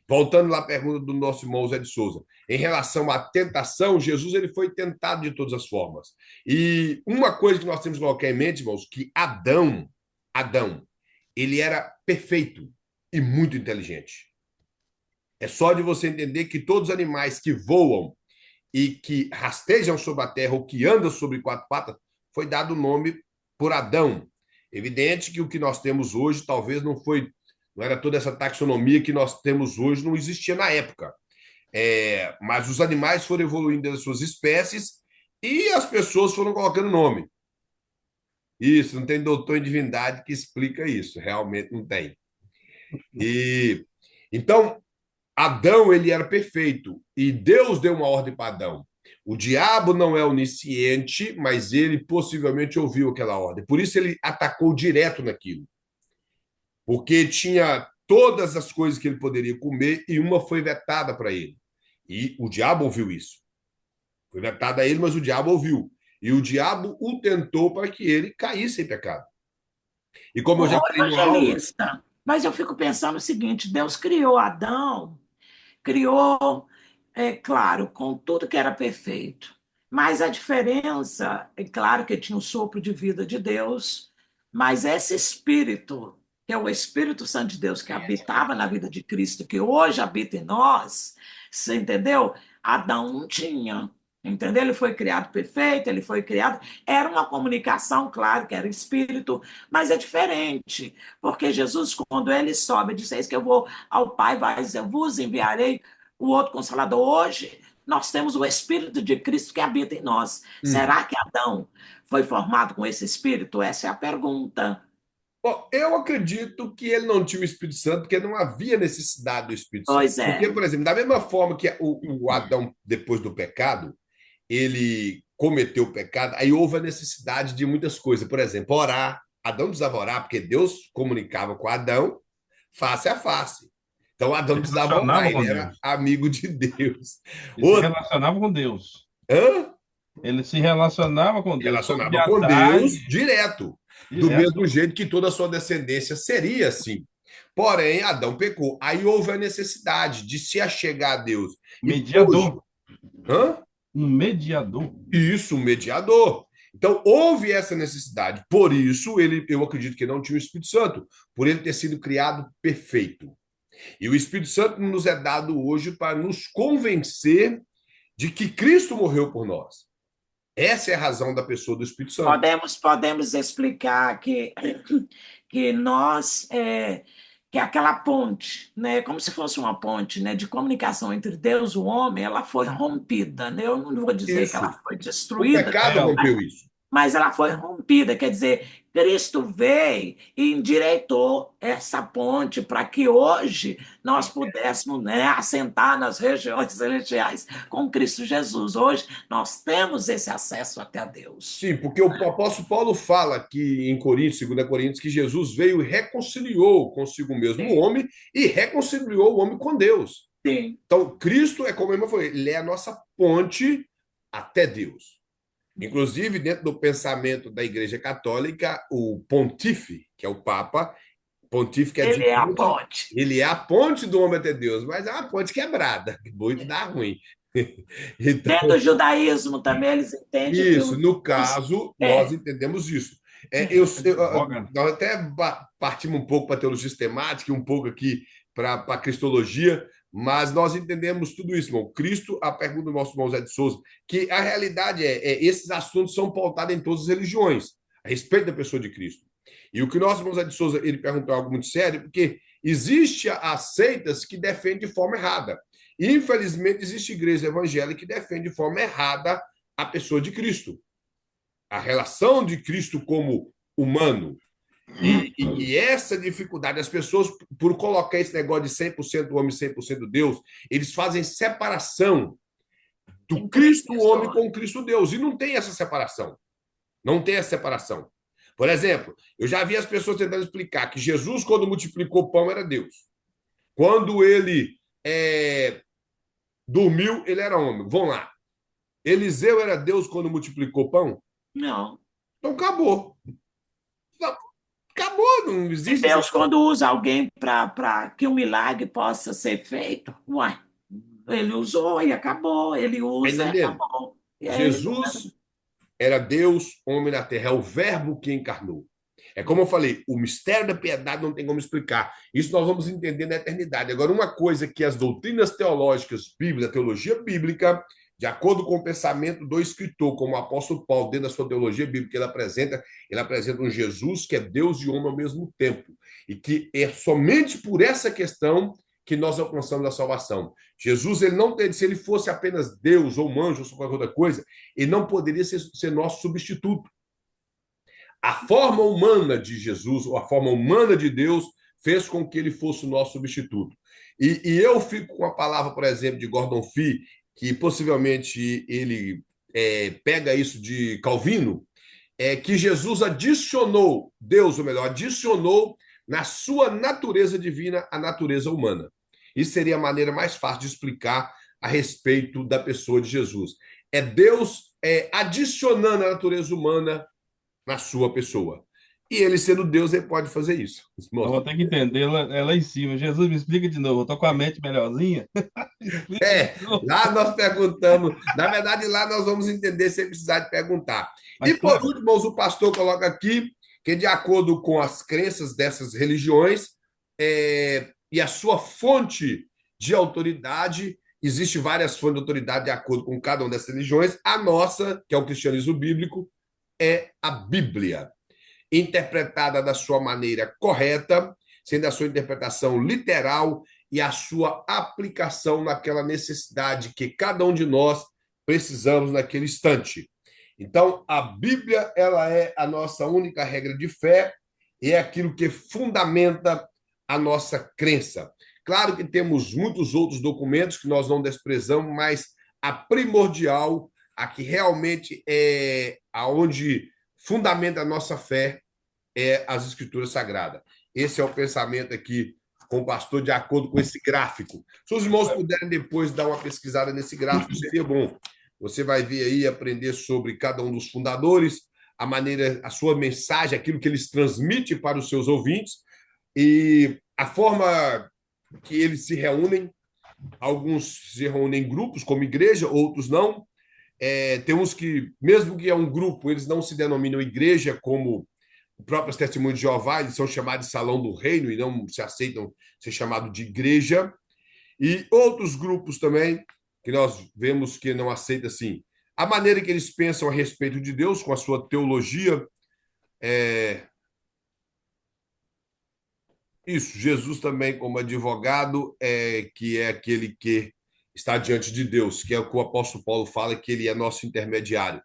Voltando lá à pergunta do nosso irmão Zé de Souza, em relação à tentação, Jesus ele foi tentado de todas as formas. E uma coisa que nós temos que colocar em mente, irmãos, que Adão, ele era perfeito e muito inteligente. É só de você entender que todos os animais que voam e que rastejam sobre a terra ou que andam sobre quatro patas, foi dado o nome por Adão. Evidente que o que nós temos hoje talvez não era toda essa taxonomia que nós temos hoje, não existia na época. Mas os animais foram evoluindo das suas espécies e as pessoas foram colocando nome. Isso, não tem doutor em divindade que explica isso, realmente não tem. E então, Adão, ele era perfeito e Deus deu uma ordem para Adão. O diabo não é onisciente, mas ele possivelmente ouviu aquela ordem. Por isso ele atacou direto naquilo. Porque tinha todas as coisas que ele poderia comer e uma foi vetada para ele. E o diabo ouviu isso. Foi vetada a ele, mas o diabo ouviu. E o diabo o tentou para que ele caísse em pecado. E como eu já Ô, falei numa aula, evangelista, mas eu fico pensando o seguinte: Deus criou Adão, criou, claro, com tudo que era perfeito. Mas a diferença, é claro que tinha o sopro de vida de Deus, mas esse espírito, que é o Espírito Santo de Deus, que habitava na vida de Cristo, que hoje habita em nós, você entendeu? Adão não tinha. Entendeu? Ele foi criado perfeito, ele foi criado. Era uma comunicação, claro, que era espírito, mas é diferente. Porque Jesus, quando ele sobe, disse: Eis que eu vou ao Pai, vai dizer: Eu vos enviarei o outro consolador. Hoje, nós temos o Espírito de Cristo que habita em nós. Será que Adão foi formado com esse Espírito? Essa é a pergunta. bom, eu acredito que ele não tinha o Espírito Santo, porque não havia necessidade do Espírito Santo. Pois Porque, é. por exemplo, da mesma forma que o Adão, depois do pecado, ele cometeu o pecado, aí houve a necessidade de muitas coisas. Por exemplo, orar. Adão precisava orar, porque Deus comunicava com Adão face a face. Então Adão Se não precisava orar, relacionava ele com era Deus. amigo de Deus. Ele se Outro, relacionava com Deus. hã? Ele se relacionava com Deus. Todo Relacionava dia à com Deus tarde, direto, do mesmo direto, jeito que toda a sua descendência seria assim. Porém, Adão pecou. Aí houve a necessidade de se achegar a Deus. E hoje, mediador. hã? Um mediador. Isso, um mediador. Então, houve essa necessidade. Por isso, eu acredito que não tinha o Espírito Santo, por ele ter sido criado perfeito. E o Espírito Santo nos é dado hoje para nos convencer de que Cristo morreu por nós. Essa é a razão da pessoa do Espírito Santo. Podemos explicar que nós, que aquela ponte, né, como se fosse uma ponte, né, de comunicação entre Deus e o homem, ela foi rompida, né? Eu não vou dizer que ela Isso. foi O destruída, pecado Ela. rompeu isso. mas ela foi rompida, quer dizer, Cristo veio e endireitou essa ponte para que hoje nós pudéssemos, né, assentar nas regiões celestiais com Cristo Jesus. Hoje nós temos esse acesso até a Deus. Sim, porque o apóstolo Paulo fala aqui em Coríntios, 2 Coríntios, que Jesus veio e reconciliou consigo mesmo o Sim, homem e reconciliou o homem com Deus. sim. Então, Cristo é como a irmã falou, ele é a nossa ponte até Deus. Inclusive, dentro do pensamento da Igreja Católica, o pontífice, que é o Papa, pontífice quer dizer Ele é a ponte, ponte. ele é a ponte do homem até Deus, mas é uma ponte quebrada, que muito dá ruim. Dentro Então, do judaísmo também eles entendem que isso, no os caso, nós é, entendemos isso. advoga. Nós até partimos um pouco para a teologia sistemática, um pouco aqui para a cristologia, mas nós entendemos tudo isso, irmão. Cristo, a pergunta do nosso irmão Zé de Souza, que a realidade esses assuntos são pautados em todas as religiões, a respeito da pessoa de Cristo. E o que o nosso irmão Zé de Souza, ele perguntou algo muito sério, porque existe as seitas que defendem de forma errada. Infelizmente, existe igreja evangélica que defende de forma errada a pessoa de Cristo, a relação de Cristo como humano. E essa dificuldade, as pessoas, por colocar esse negócio de 100% homem, 100% Deus, eles fazem separação do em três Cristo homem pessoas. com o Cristo Deus. E não tem essa separação. Não tem essa separação. Por exemplo, eu já vi as pessoas tentando explicar que Jesus, quando multiplicou pão, era Deus. Quando ele dormiu, ele era homem. Vão lá. Eliseu era Deus quando multiplicou pão? Não. Então acabou. Acabou, não E existe essa. Deus, quando usa alguém para que um milagre possa ser feito, uai, ele usou e acabou, ele Tá usa e entendendo? acabou. E é isso mesmo. Jesus era Deus, homem na terra, é o verbo que encarnou. É como eu falei, o mistério da piedade não tem como explicar. Isso nós vamos entender na eternidade. Agora, uma coisa que as doutrinas teológicas bíblicas, a teologia bíblica, de acordo com o pensamento do escritor, como o apóstolo Paulo, dentro da sua teologia bíblica, ele apresenta um Jesus que é Deus e homem ao mesmo tempo. E que é somente por essa questão que nós alcançamos a salvação. Jesus, ele não tem, se ele fosse apenas Deus ou um anjo ou qualquer outra coisa, ele não poderia ser nosso substituto. A forma humana de Jesus, ou a forma humana de Deus, fez com que ele fosse o nosso substituto. E eu fico com a palavra, por exemplo, de Gordon Fee, que possivelmente ele pega isso de Calvino, que Jesus adicionou, Deus, ou melhor, adicionou na sua natureza divina a natureza humana. Isso seria a maneira mais fácil de explicar a respeito da pessoa de Jesus. É Deus adicionando a natureza humana na sua pessoa. E ele sendo Deus, ele pode fazer isso. Eu vou ter que entender lá em cima. Jesus, me explica de novo. Eu tô com a mente melhorzinha. Explica de novo. Lá nós perguntamos, na verdade, lá nós vamos entender sem precisar de perguntar. E Mas, por Cleber, último, o pastor coloca aqui que, de acordo com as crenças dessas religiões e a sua fonte de autoridade, existe várias fontes de autoridade de acordo com cada uma dessas religiões. A nossa, que é o cristianismo bíblico, é a Bíblia, interpretada da sua maneira correta, sendo a sua interpretação literal e a sua aplicação naquela necessidade que cada um de nós precisamos naquele instante. Então, a Bíblia, ela é a nossa única regra de fé e é aquilo que fundamenta a nossa crença. Claro que temos muitos outros documentos que nós não desprezamos, mas a primordial, a que realmente é aonde fundamenta a nossa fé, é as Escrituras Sagradas. Esse é o pensamento aqui com o pastor de acordo com esse gráfico. Se os irmãos puderem depois dar uma pesquisada nesse gráfico, seria bom. Você vai ver aí, aprender sobre cada um dos fundadores, a maneira, a sua mensagem, aquilo que eles transmitem para os seus ouvintes e a forma que eles se reúnem. Alguns se reúnem em grupos, como igreja, outros não. Temos que, mesmo que é um grupo, eles não se denominam igreja, como o próprio Testemunho de Jeová, eles são chamados de Salão do Reino e não se aceitam ser chamados de igreja. E outros grupos também, que nós vemos que não aceita assim. A maneira que eles pensam a respeito de Deus, com a sua teologia, isso, Jesus também como advogado, que é aquele que está diante de Deus, que é o que o apóstolo Paulo fala, que ele é nosso intermediário.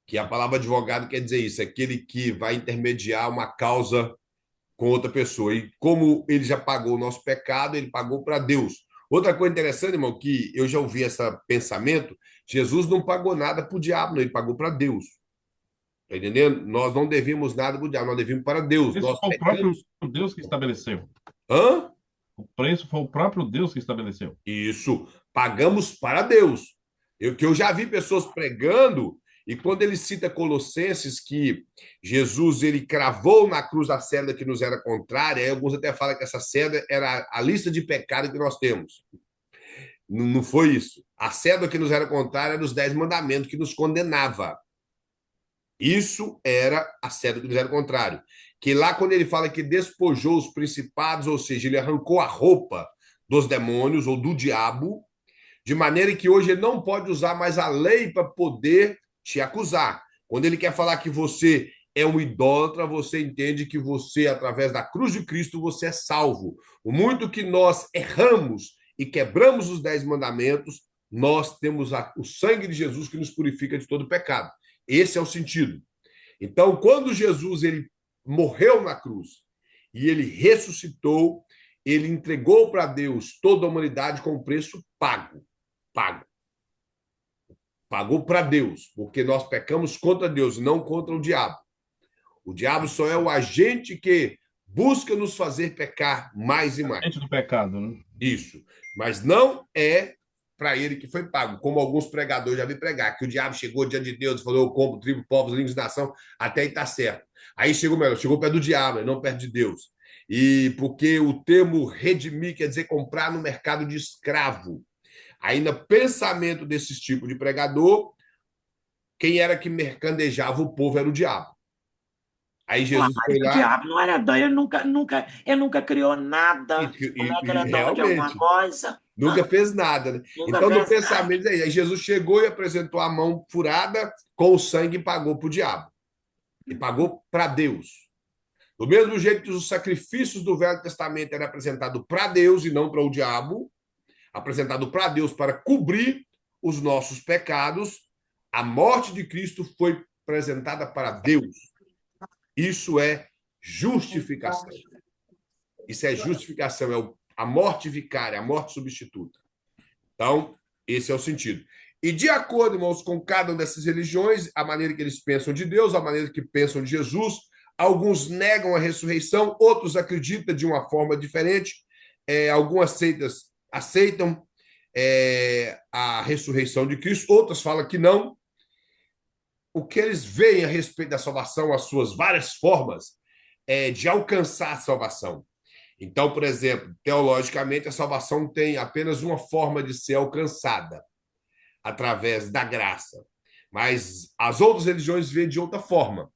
Que a palavra advogado quer dizer isso, aquele que vai intermediar uma causa com outra pessoa. E como ele já pagou o nosso pecado, ele pagou para Deus. Outra coisa interessante, irmão, que eu já ouvi esse pensamento, Jesus não pagou nada para o diabo, não, ele pagou para Deus. Está entendendo? Nós não devemos nada para o diabo, nós devemos para Deus. Isso Nós foi o próprio pecamos. Deus que estabeleceu. Hã? O preço foi o próprio Deus que estabeleceu. Isso, pagamos para Deus. Que eu já vi pessoas pregando, e quando ele cita Colossenses, que Jesus ele cravou na cruz a cédula que nos era contrária, aí alguns até falam que essa cédula era a lista de pecados que nós temos. Não, não foi isso. A cédula que nos era contrária era os 10 mandamentos que nos condenava. Isso era a cédula que nos era contrário. Que lá, quando ele fala que despojou os principados, ou seja, ele arrancou a roupa dos demônios ou do diabo, de maneira que hoje ele não pode usar mais a lei para poder te acusar. Quando ele quer falar que você é um idólatra, você entende que você, através da cruz de Cristo, você é salvo. O muito que nós erramos e quebramos os 10 mandamentos, nós temos o sangue de Jesus que nos purifica de todo pecado. Esse é o sentido. Então, quando Jesus ele morreu na cruz e ele ressuscitou, ele entregou para Deus toda a humanidade com preço pago. Pago. Pagou para Deus, porque nós pecamos contra Deus e não contra o diabo. O diabo só é o agente que busca nos fazer pecar mais e mais. Agente do pecado, né? Isso. Mas não é para ele que foi pago, como alguns pregadores já vi pregar, que o diabo chegou diante de Deus e falou: eu compro tribo, povos, línguas e nação, até aí está certo. Aí chegou perto do diabo, não perto de Deus. E porque o termo redimir quer dizer comprar no mercado de escravo. Aí, no pensamento desses tipos de pregador, quem era que mercandejava o povo era o diabo. Aí Jesus Claro, foi o lá diabo não era doido, ele nunca criou nada. Como é que ele é dono de alguma realmente coisa? nunca fez nada, né? Nunca Então, no fez nada. pensamento aí Jesus chegou e apresentou a mão furada com o sangue e pagou para o diabo. E pagou para Deus. Do mesmo jeito que os sacrifícios do Velho Testamento eram apresentados para Deus e não para o diabo, apresentado para Deus para cobrir os nossos pecados, a morte de Cristo foi apresentada para Deus. Isso é justificação. Isso é justificação, é a morte vicária, a morte substituta. Então, esse é o sentido. E de acordo, irmãos, com cada uma dessas religiões, a maneira que eles pensam de Deus, a maneira que pensam de Jesus, alguns negam a ressurreição, outros acreditam de uma forma diferente, algumas seitas aceitam a ressurreição de Cristo, outras falam que não. O que eles veem a respeito da salvação, as suas várias formas de alcançar a salvação. Então, por exemplo, teologicamente, a salvação tem apenas uma forma de ser alcançada, através da graça. Mas as outras religiões veem de outra forma,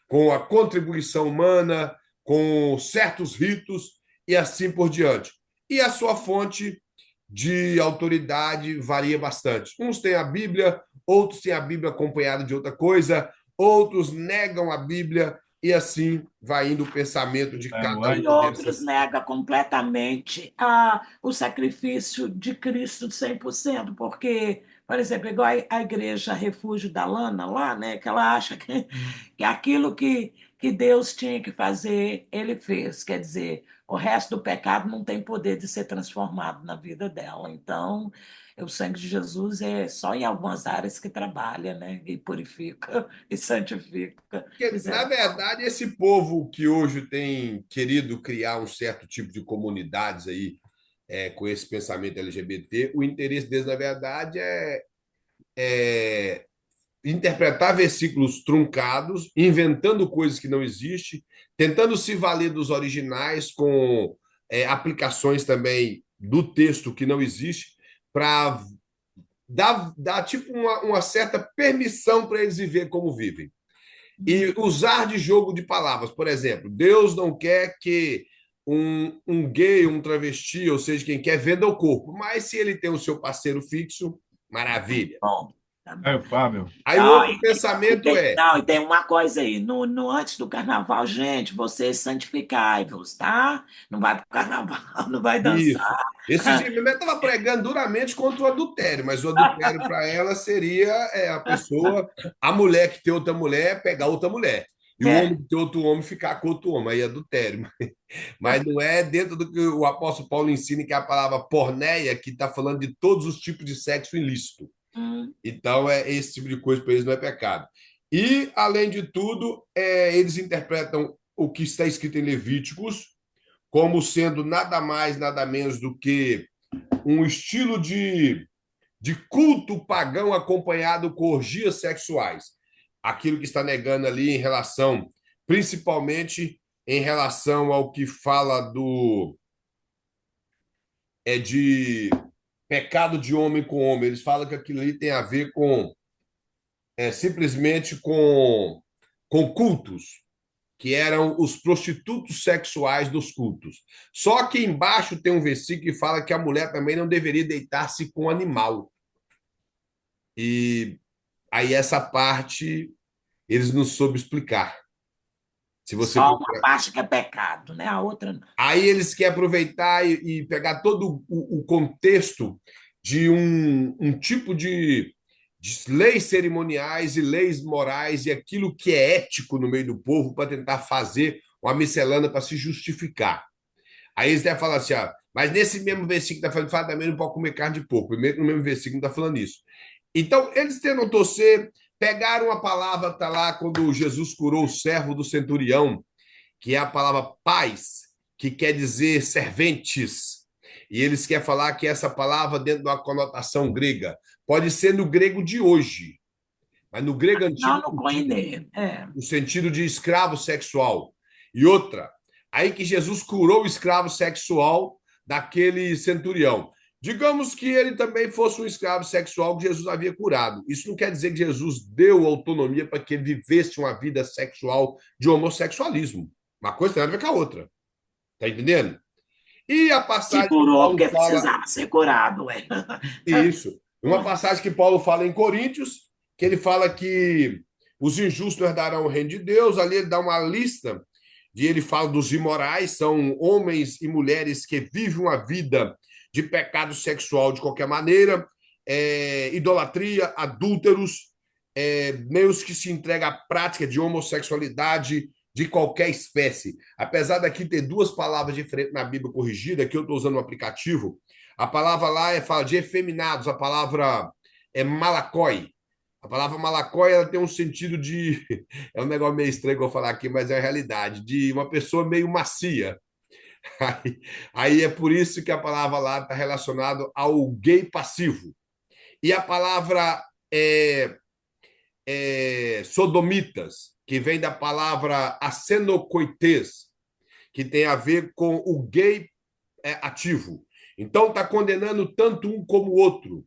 com a contribuição humana, com certos ritos e assim por diante. E a sua fonte de autoridade varia bastante. Uns têm a Bíblia, outros têm a Bíblia acompanhada de outra coisa, outros negam a Bíblia, e assim vai indo o pensamento de cada um E outros negam completamente o sacrifício de Cristo de 100%, porque Por exemplo, igual a igreja Refúgio da Lana lá, né? Que ela acha que aquilo que Deus tinha que fazer, ele fez. Quer dizer, o resto do pecado não tem poder de ser transformado na vida dela. Então, o sangue de Jesus é só em algumas áreas que trabalha, né? E purifica e santifica. Porque, na Misericórdia. verdade, esse povo que hoje tem querido criar um certo tipo de comunidades aí, com esse pensamento LGBT, o interesse deles, na verdade, é interpretar versículos truncados, inventando coisas que não existem, tentando se valer dos originais com aplicações também do texto que não existe, para dar tipo uma certa permissão para eles viver como vivem. E usar de jogo de palavras. Por exemplo, Deus não quer que um gay, um travesti, ou seja, quem quer, venda o corpo. Mas se ele tem o seu parceiro fixo, maravilha. Bom, tá É, bom. Fábio. Aí o Não, outro pensamento é não, e tem uma coisa aí, antes do carnaval, gente, vocês santificai-vos, tá? Não vai para o carnaval, não vai isso. dançar. Esse dia mesmo estava pregando duramente contra o adultério, mas o adultério para ela seria a pessoa, a mulher que tem outra mulher, pegar outra mulher. E o homem É, que tem outro homem ficar com outro homem, aí é adultério. Mas não é dentro do que o apóstolo Paulo ensina, que é a palavra porneia, que está falando de todos os tipos de sexo ilícito. hum, Então, esse tipo de coisa para eles não é pecado. E, além de tudo, eles interpretam o que está escrito em Levíticos como sendo nada mais, nada menos do que um estilo de culto pagão acompanhado com orgias sexuais. Aquilo que está negando ali em relação, principalmente em relação ao que fala de pecado de homem com homem. Eles falam que aquilo ali tem a ver com simplesmente com cultos, que eram os prostitutos sexuais dos cultos. Só que embaixo tem um versículo que fala que a mulher também não deveria deitar-se com animal. E aí essa parte eles não soube explicar. Se você só uma procurar. parte que é pecado, né? A outra não. Aí eles querem aproveitar e pegar todo o contexto de um tipo de leis cerimoniais e leis morais e aquilo que é ético no meio do povo para tentar fazer uma miscelânea para se justificar. Aí eles devem falar assim, mas nesse mesmo versículo está falando, fala também não pode comer carne de porco. Primeiro, no mesmo versículo não está falando isso. Então, eles tentam torcer, pegaram a palavra, está lá, quando Jesus curou o servo do centurião, que é a palavra paz, que quer dizer serventes. E eles querem falar que essa palavra, dentro de uma conotação grega, pode ser no grego de hoje, mas no grego Não, antigo, no coine. É. no sentido de escravo sexual. E outra, aí que Jesus curou o escravo sexual daquele centurião. Digamos que ele também fosse um escravo sexual que Jesus havia curado. Isso não quer dizer que Jesus deu autonomia para que ele vivesse uma vida sexual de homossexualismo. Uma coisa tem nada a ver com a outra. Tá entendendo? E a Se passagem que curou Paulo porque fala. precisava ser curado, ué. Isso. Uma passagem que Paulo fala em Coríntios, que ele fala que os injustos herdarão o reino de Deus. Ali ele dá uma lista e ele fala dos imorais, são homens e mulheres que vivem uma vida de pecado sexual de qualquer maneira, idolatria, adúlteros, meios que se entregam à prática de homossexualidade de qualquer espécie. Apesar daqui ter duas palavras diferentes na Bíblia corrigida, que eu estou usando no aplicativo, a palavra lá fala de efeminados, a palavra é malacói. A palavra malacói ela tem um sentido de. É um negócio meio estranho que eu vou falar aqui, mas é a realidade, de uma pessoa meio macia. Aí é por isso que a palavra lá está relacionada ao gay passivo. E a palavra sodomitas, que vem da palavra acenocoites, que tem a ver com o gay ativo. Então está condenando tanto um como o outro,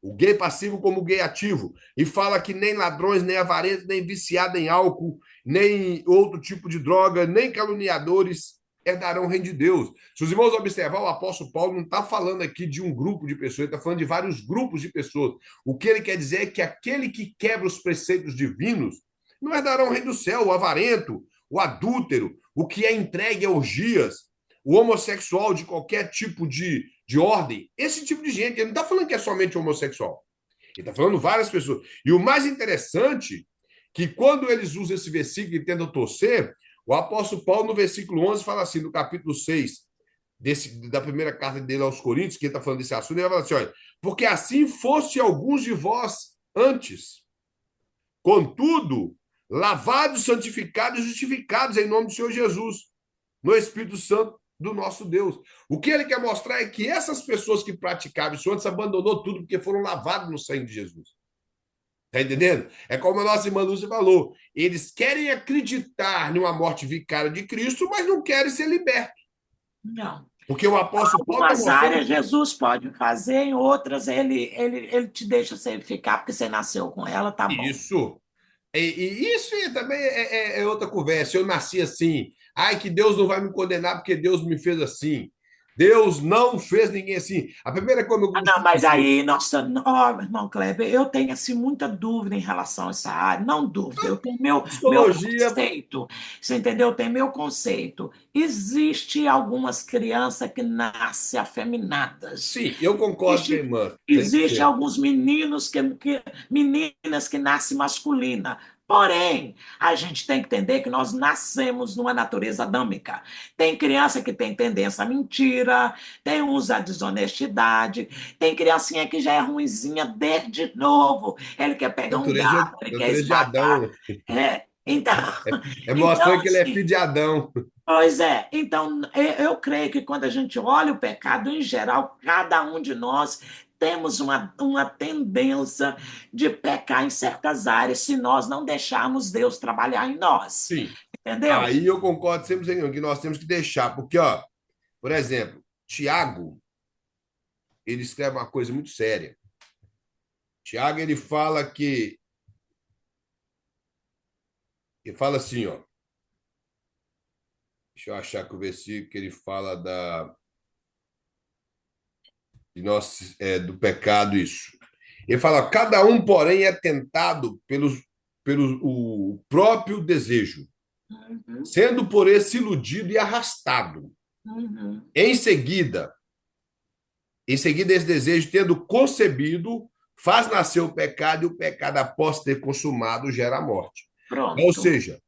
o gay passivo como o gay ativo, e fala que nem ladrões, nem avarentos, nem viciados em álcool, nem outro tipo de droga, nem caluniadores herdarão o reino de Deus. Se os irmãos observar, o apóstolo Paulo não está falando aqui de um grupo de pessoas, ele está falando de vários grupos de pessoas. O que ele quer dizer é que aquele que quebra os preceitos divinos não herdarão o reino do céu, o avarento, o adúltero, o que é entregue a orgias, o homossexual de qualquer tipo de ordem, esse tipo de gente, ele não está falando que é somente homossexual. Ele está falando várias pessoas. E o mais interessante, que quando eles usam esse versículo e tentam torcer, o apóstolo Paulo, no versículo 11, fala assim, no capítulo 6 da primeira carta dele aos Coríntios, que ele está falando desse assunto, ele vai falar assim, olha, porque assim fosse alguns de vós antes. Contudo, lavados, santificados e justificados em nome do Senhor Jesus, no Espírito Santo do nosso Deus. O que ele quer mostrar é que essas pessoas que praticavam isso antes abandonou tudo porque foram lavados no sangue de Jesus. Está entendendo? É como a nossa irmã Lúcia falou. Eles querem acreditar numa morte vicária de Cristo, mas não querem ser libertos. Não. Porque o apóstolo Paulo Algumas áreas Jesus pode fazer, em outras ele te deixa você ficar porque você nasceu com ela, tá bom. Isso. E isso também é outra conversa. Eu nasci assim. Ai, que Deus não vai me condenar porque Deus me fez assim. Deus não fez ninguém assim. A primeira coisa que eu Não, mas aí, nossa, ó, irmão Kleber, eu tenho assim, muita dúvida em relação a essa área, não dúvida, eu tenho meu psicologia. conceito, você entendeu? Eu tenho meu conceito. Existe algumas crianças que nascem afeminadas. Sim, eu concordo com a irmã. Existe alguns meninos meninas que nascem masculina. Porém, a gente tem que entender que nós nascemos numa natureza adâmica. Tem criança que tem tendência à mentira, tem uns à desonestidade, tem criancinha que já é ruinzinha desde novo. Ele quer pegar um gato, ele quer Natureza de esmagar. Adão. Então, É então mostrando que ele é assim, filho de Adão. pois é, então eu creio que quando a gente olha o pecado em geral, cada um de nós temos uma tendência de pecar em certas áreas se nós não deixarmos Deus trabalhar em nós. Sim. Entendeu? Aí eu concordo sempre senhor, que nós temos que deixar, porque, ó, por exemplo, Tiago, ele escreve uma coisa muito séria. Tiago, ele fala assim, ó, deixa eu achar que o versículo que ele fala do pecado, isso. Ele fala, cada um, porém, é tentado pelo o próprio desejo, Uhum, sendo por esse iludido e arrastado. uhum. Em seguida, esse desejo, tendo concebido, faz nascer o pecado, e o pecado, após ter consumado, gera a morte. Ou Pronto. seja,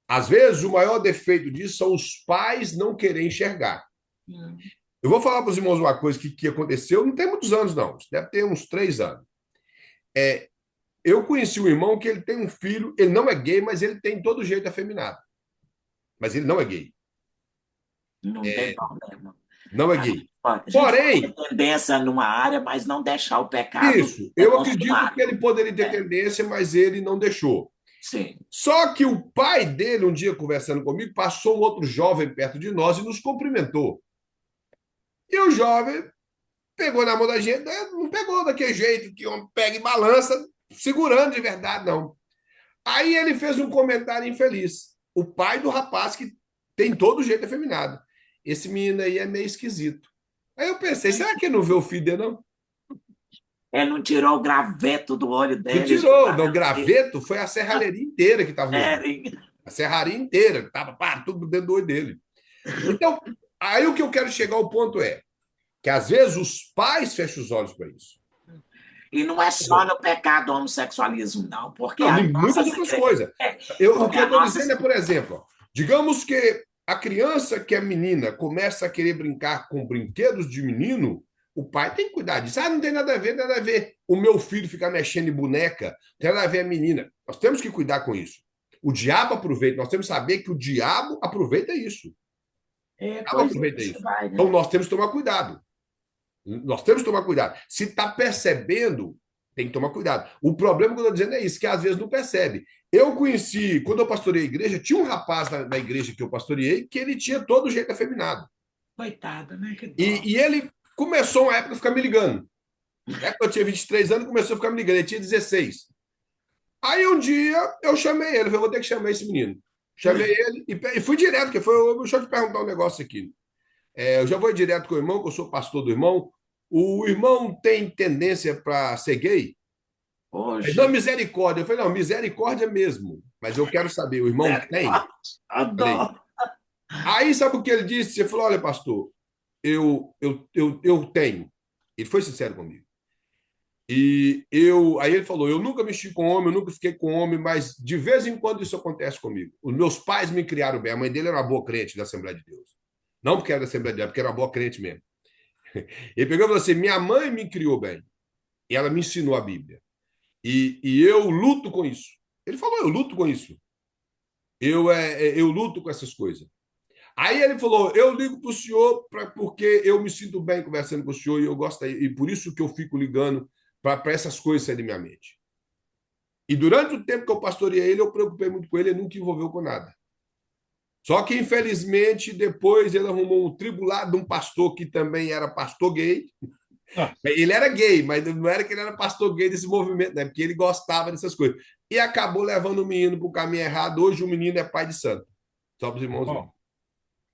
às vezes o maior defeito disso são os pais não querem enxergar. Uhum. Eu vou falar para os irmãos uma coisa que aconteceu, não tem muitos anos, não. Deve ter uns 3 anos. Eu conheci um irmão que ele tem um filho, ele não é gay, mas ele tem todo jeito afeminado. Mas ele não é gay. Não tem problema. Não é A gay. gente pode ter Porém, tendência numa área, mas não deixar o pecado isso, ser eu acredito que consumado. ele poderia ter tendência, mas ele não deixou. Sim. Só que o pai dele, um dia conversando comigo, passou um outro jovem perto de nós e nos cumprimentou. E o jovem pegou na mão da gente, não pegou daquele jeito que homem pega e balança, segurando de verdade, não. Aí ele fez um comentário infeliz. O pai do rapaz que tem todo jeito afeminado. Esse menino aí é meio esquisito. Aí eu pensei, será que ele não vê o filho dele, não? Ele não tirou o graveto do olho Não dele. tirou. No graveto foi a serralheria inteira que estava no olho. Sério. A serraria inteira, estava tudo dentro do olho dele. Então, aí o que eu quero chegar ao ponto é que às vezes os pais fecham os olhos para isso. E não é só no pecado do homossexualismo, não, porque Não, a tem nossa muitas outras coisas. O porque que eu a estou nossa dizendo é, por exemplo, digamos que a criança que é menina começa a querer brincar com brinquedos de menino, o pai tem que cuidar disso. Ah, não tem nada a ver, nada a ver. O meu filho ficar mexendo em boneca, não tem nada a ver a menina. Nós temos que cuidar com isso. O diabo aproveita, nós temos que saber que o diabo aproveita isso. coisa Aproveita que isso. vai, né? Então nós temos que tomar cuidado. Nós temos que tomar cuidado. Se está percebendo, tem que tomar cuidado. O problema que eu estou dizendo é isso, que às vezes não percebe. Eu conheci, quando eu pastorei a igreja, tinha um rapaz na igreja que eu pastoreei que ele tinha todo o jeito afeminado. Coitado, né? Que dó. E ele começou uma época a ficar me ligando. Na época eu tinha 23 anos, começou a ficar me ligando. Ele tinha 16. Aí um dia eu chamei ele, falei, vou ter que chamar esse menino. Chamei ele e fui direto, porque foi, deixa eu te perguntar um negócio aqui. Eu já vou direto com o irmão, que eu sou pastor do irmão. O irmão tem tendência para ser gay? Poxa, Não, misericórdia. Eu falei, não, misericórdia mesmo. Mas eu quero saber, o irmão tem? a Falei. dó. Aí sabe o que ele disse? Ele falou, olha, pastor, eu tenho. Ele foi sincero comigo. Aí ele falou: eu nunca mexi com homem, eu nunca fiquei com homem, mas de vez em quando isso acontece comigo. Os meus pais me criaram bem. A mãe dele era uma boa crente da Assembleia de Deus. Não porque era da Assembleia de Deus, porque era uma boa crente mesmo. Ele pegou e falou assim: minha mãe me criou bem. E ela me ensinou a Bíblia. E eu luto com isso. Ele falou: eu luto com isso. Eu luto com essas coisas. Aí ele falou: eu ligo para o senhor porque eu me sinto bem conversando com o senhor e eu gosto, e por isso que eu fico ligando para essas coisas saírem da minha mente. E durante o tempo que eu pastoreei ele, eu preocupei muito com ele, ele nunca envolveu com nada. Só que, infelizmente, depois ele arrumou um tribulado de um pastor que também era pastor gay. Nossa. Ele era gay, mas não era que ele era pastor gay desse movimento, né? Porque ele gostava dessas coisas. E acabou levando o menino para o caminho errado. Hoje o menino é pai de santo. Só para os irmãos verem. Bom,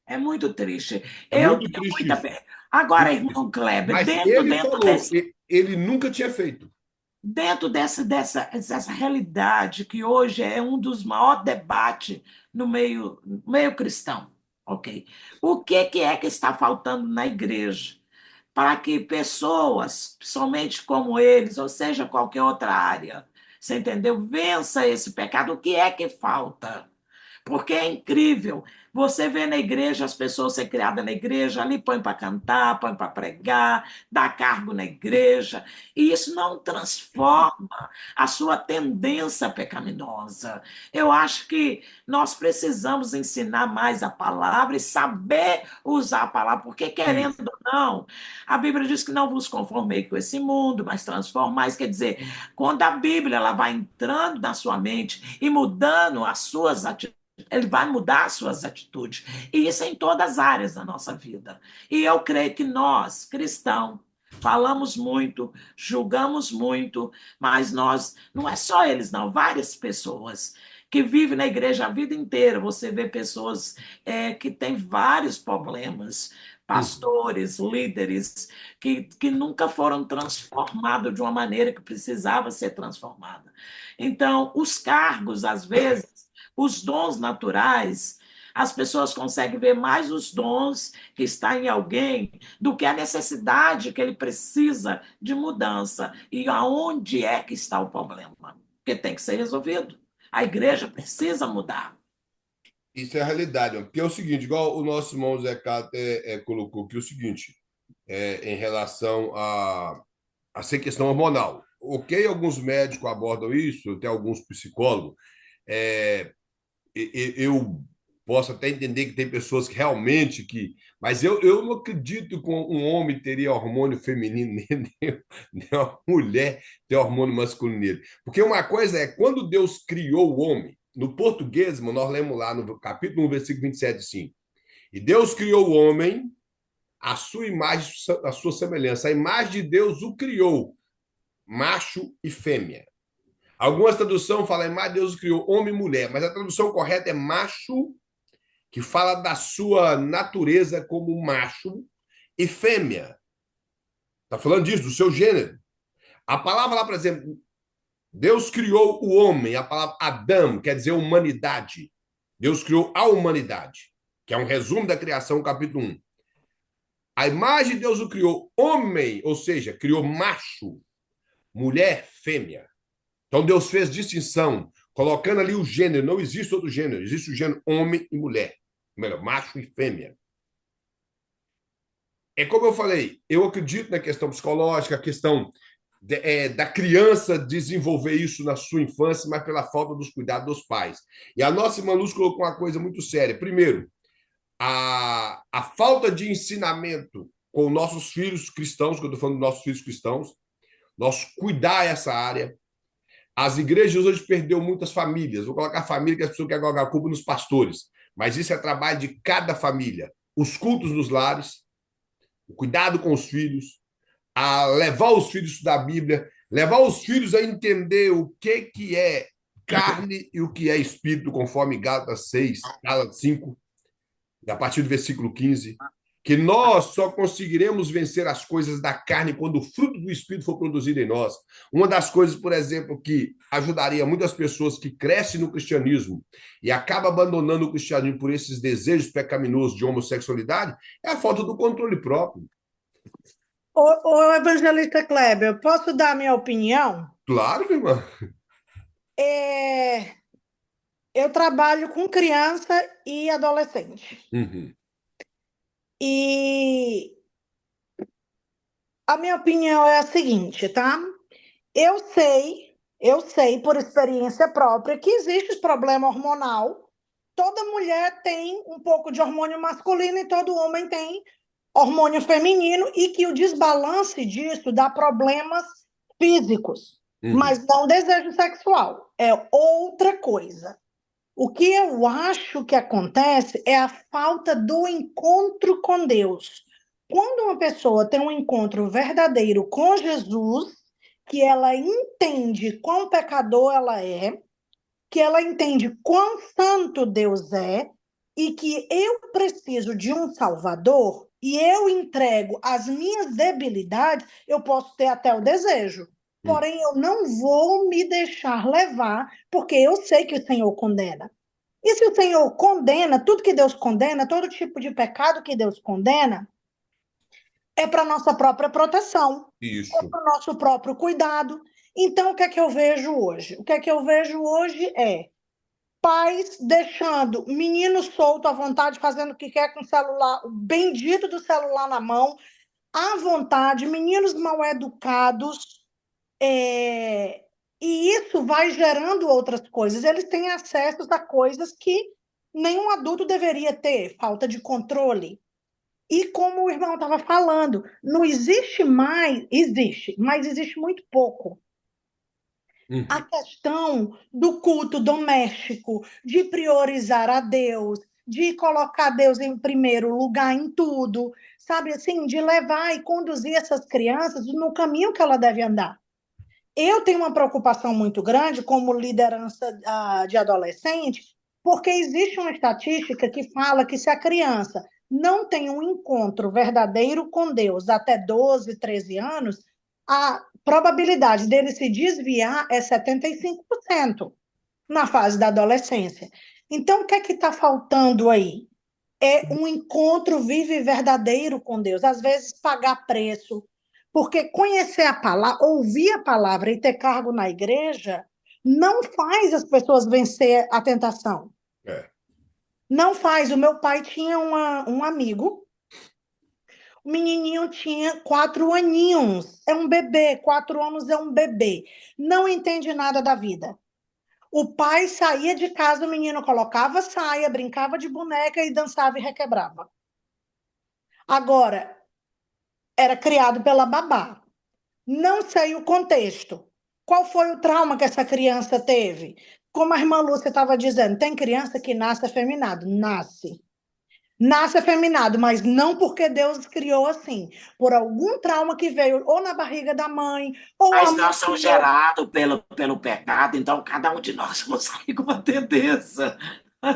É muito triste. É Eu muito tenho triste muita. isso. Agora, Muito triste. irmão Kleber, Mas dentro, ele dentro falou, desse ele nunca tinha feito. dentro dessa realidade que hoje é um dos maiores debates no meio cristão, ok? O que é que está faltando na igreja para que pessoas, somente como eles, ou seja, qualquer outra área, você entendeu? Vença esse pecado. O que é que falta? Porque é incrível. Você vê na igreja as pessoas ser criadas na igreja, ali põe para cantar, põe para pregar, dá cargo na igreja, e isso não transforma a sua tendência pecaminosa. Eu acho que nós precisamos ensinar mais a palavra e saber usar a palavra, porque querendo Isso. ou não, a Bíblia diz que não vos conformei com esse mundo, mas transformais. Quer dizer, quando a Bíblia ela vai entrando na sua mente e mudando as suas atitudes, ele vai mudar as suas atitudes. E isso é em todas as áreas da nossa vida. E eu creio que nós, cristãos, falamos muito, julgamos muito, mas nós, não é só eles, não, várias pessoas que vivem na igreja a vida inteira. Você vê pessoas que têm vários problemas, pastores, líderes, que nunca foram transformados de uma maneira que precisava ser transformada. Então, os cargos, às vezes, os dons naturais, as pessoas conseguem ver mais os dons que está em alguém do que a necessidade que ele precisa de mudança e aonde é que está o problema, porque tem que ser resolvido. A igreja precisa mudar. Isso é a realidade, mano. Porque é o seguinte, igual o nosso irmão Zé Cato colocou aqui, o seguinte, em relação a ser questão hormonal. Ok, alguns médicos abordam isso, até alguns psicólogos. É, eu posso até entender que tem pessoas que realmente que. Mas eu não acredito que um homem teria hormônio feminino nele, nem uma mulher ter hormônio masculino nele. Porque uma coisa é, quando Deus criou o homem, no português, nós lemos lá no capítulo 1, versículo 27, assim. E Deus criou o homem, a sua imagem, a sua semelhança. A imagem de Deus o criou, macho e fêmea. Algumas traduções falam, mas Deus criou homem e mulher, mas a tradução correta é macho, que fala da sua natureza como macho, e fêmea. Está falando disso, do seu gênero. A palavra lá, por exemplo, Deus criou o homem, a palavra Adão quer dizer humanidade. Deus criou a humanidade, que é um resumo da criação, capítulo 1. A imagem de Deus o criou homem, ou seja, criou macho, mulher, fêmea. Então Deus fez distinção, colocando ali o gênero. Não existe outro gênero, existe o gênero homem e mulher. Melhor, macho e fêmea. É como eu falei, eu acredito na questão psicológica, a questão da criança desenvolver isso na sua infância, mas pela falta dos cuidados dos pais. E a nossa irmã Luz colocou uma coisa muito séria. Primeiro, a falta de ensinamento com nossos filhos cristãos, que eu estou falando dos nossos filhos cristãos, nós cuidar essa área. As igrejas hoje perdeu muitas famílias. Vou colocar família que as pessoas querem colocar a culpa nos pastores. Mas isso é trabalho de cada família. Os cultos nos lares, o cuidado com os filhos, a levar os filhos a estudar a Bíblia, levar os filhos a entender o que é carne e o que é espírito, conforme Gálatas 6, Gálatas 5, a partir do versículo 15, que nós só conseguiremos vencer as coisas da carne quando o fruto do Espírito for produzido em nós. Uma das coisas, por exemplo, que ajudaria muitas pessoas que crescem no cristianismo e acabam abandonando o cristianismo por esses desejos pecaminosos de homossexualidade é a falta do controle próprio. Ô, evangelista Kleber, posso dar a minha opinião? Claro, minha irmã. É, eu trabalho com criança e adolescente. Uhum. E a minha opinião é a seguinte, tá? Eu sei por experiência própria que existe esse problema hormonal. Toda mulher tem um pouco de hormônio masculino e todo homem tem hormônio feminino e que o desbalance disso dá problemas físicos, Uhum. mas não desejo sexual. É outra coisa. O que eu acho que acontece é a falta do encontro com Deus. Quando uma pessoa tem um encontro verdadeiro com Jesus, que ela entende quão pecador ela é, que ela entende quão santo Deus é, e que eu preciso de um Salvador, e eu entrego as minhas debilidades, eu posso ter até o desejo. Uhum. Porém, eu não vou me deixar levar, porque eu sei que o Senhor condena. E se o Senhor condena, tudo que Deus condena, todo tipo de pecado que Deus condena, é para nossa própria proteção, é Isso. para o nosso próprio cuidado. Então, o que é que eu vejo hoje? O que é que eu vejo hoje é pais deixando menino solto à vontade, fazendo o que quer com o celular, o bendito do celular na mão, à vontade, meninos mal educados, e isso vai gerando outras coisas. Eles têm acesso a coisas que nenhum adulto deveria ter, falta de controle. E como o irmão estava falando, não existe mais, existe, mas existe muito pouco a Uhum. questão do culto doméstico, de priorizar a Deus, de colocar Deus em primeiro lugar em tudo, sabe assim, de levar e conduzir essas crianças no caminho que ela deve andar. Eu tenho uma preocupação muito grande como liderança de adolescente, porque existe uma estatística que fala que se a criança não tem um encontro verdadeiro com Deus até 12, 13 anos, a probabilidade dele se desviar é 75% na fase da adolescência. Então, o que é que está faltando aí? É um encontro vivo e verdadeiro com Deus. Às vezes, pagar preço. Porque conhecer a palavra, ouvir a palavra e ter cargo na igreja não faz as pessoas vencer a tentação. É. Não faz. O meu pai tinha um amigo, o menininho tinha 4 aninhos. É um bebê, 4 anos é um bebê. Não entende nada da vida. O pai saía de casa, o menino colocava saia, brincava de boneca e dançava e requebrava. Agora, era criado pela babá. Não sei o contexto. Qual foi o trauma que essa criança teve? Como a irmã Lúcia estava dizendo, tem criança que nasce afeminado. Nasce. Nasce afeminado, mas não porque Deus criou assim. Por algum trauma que veio ou na barriga da mãe, ou a Mas mãe nós somos criou. gerados pelo pecado, então cada um de nós consegue uma tendência.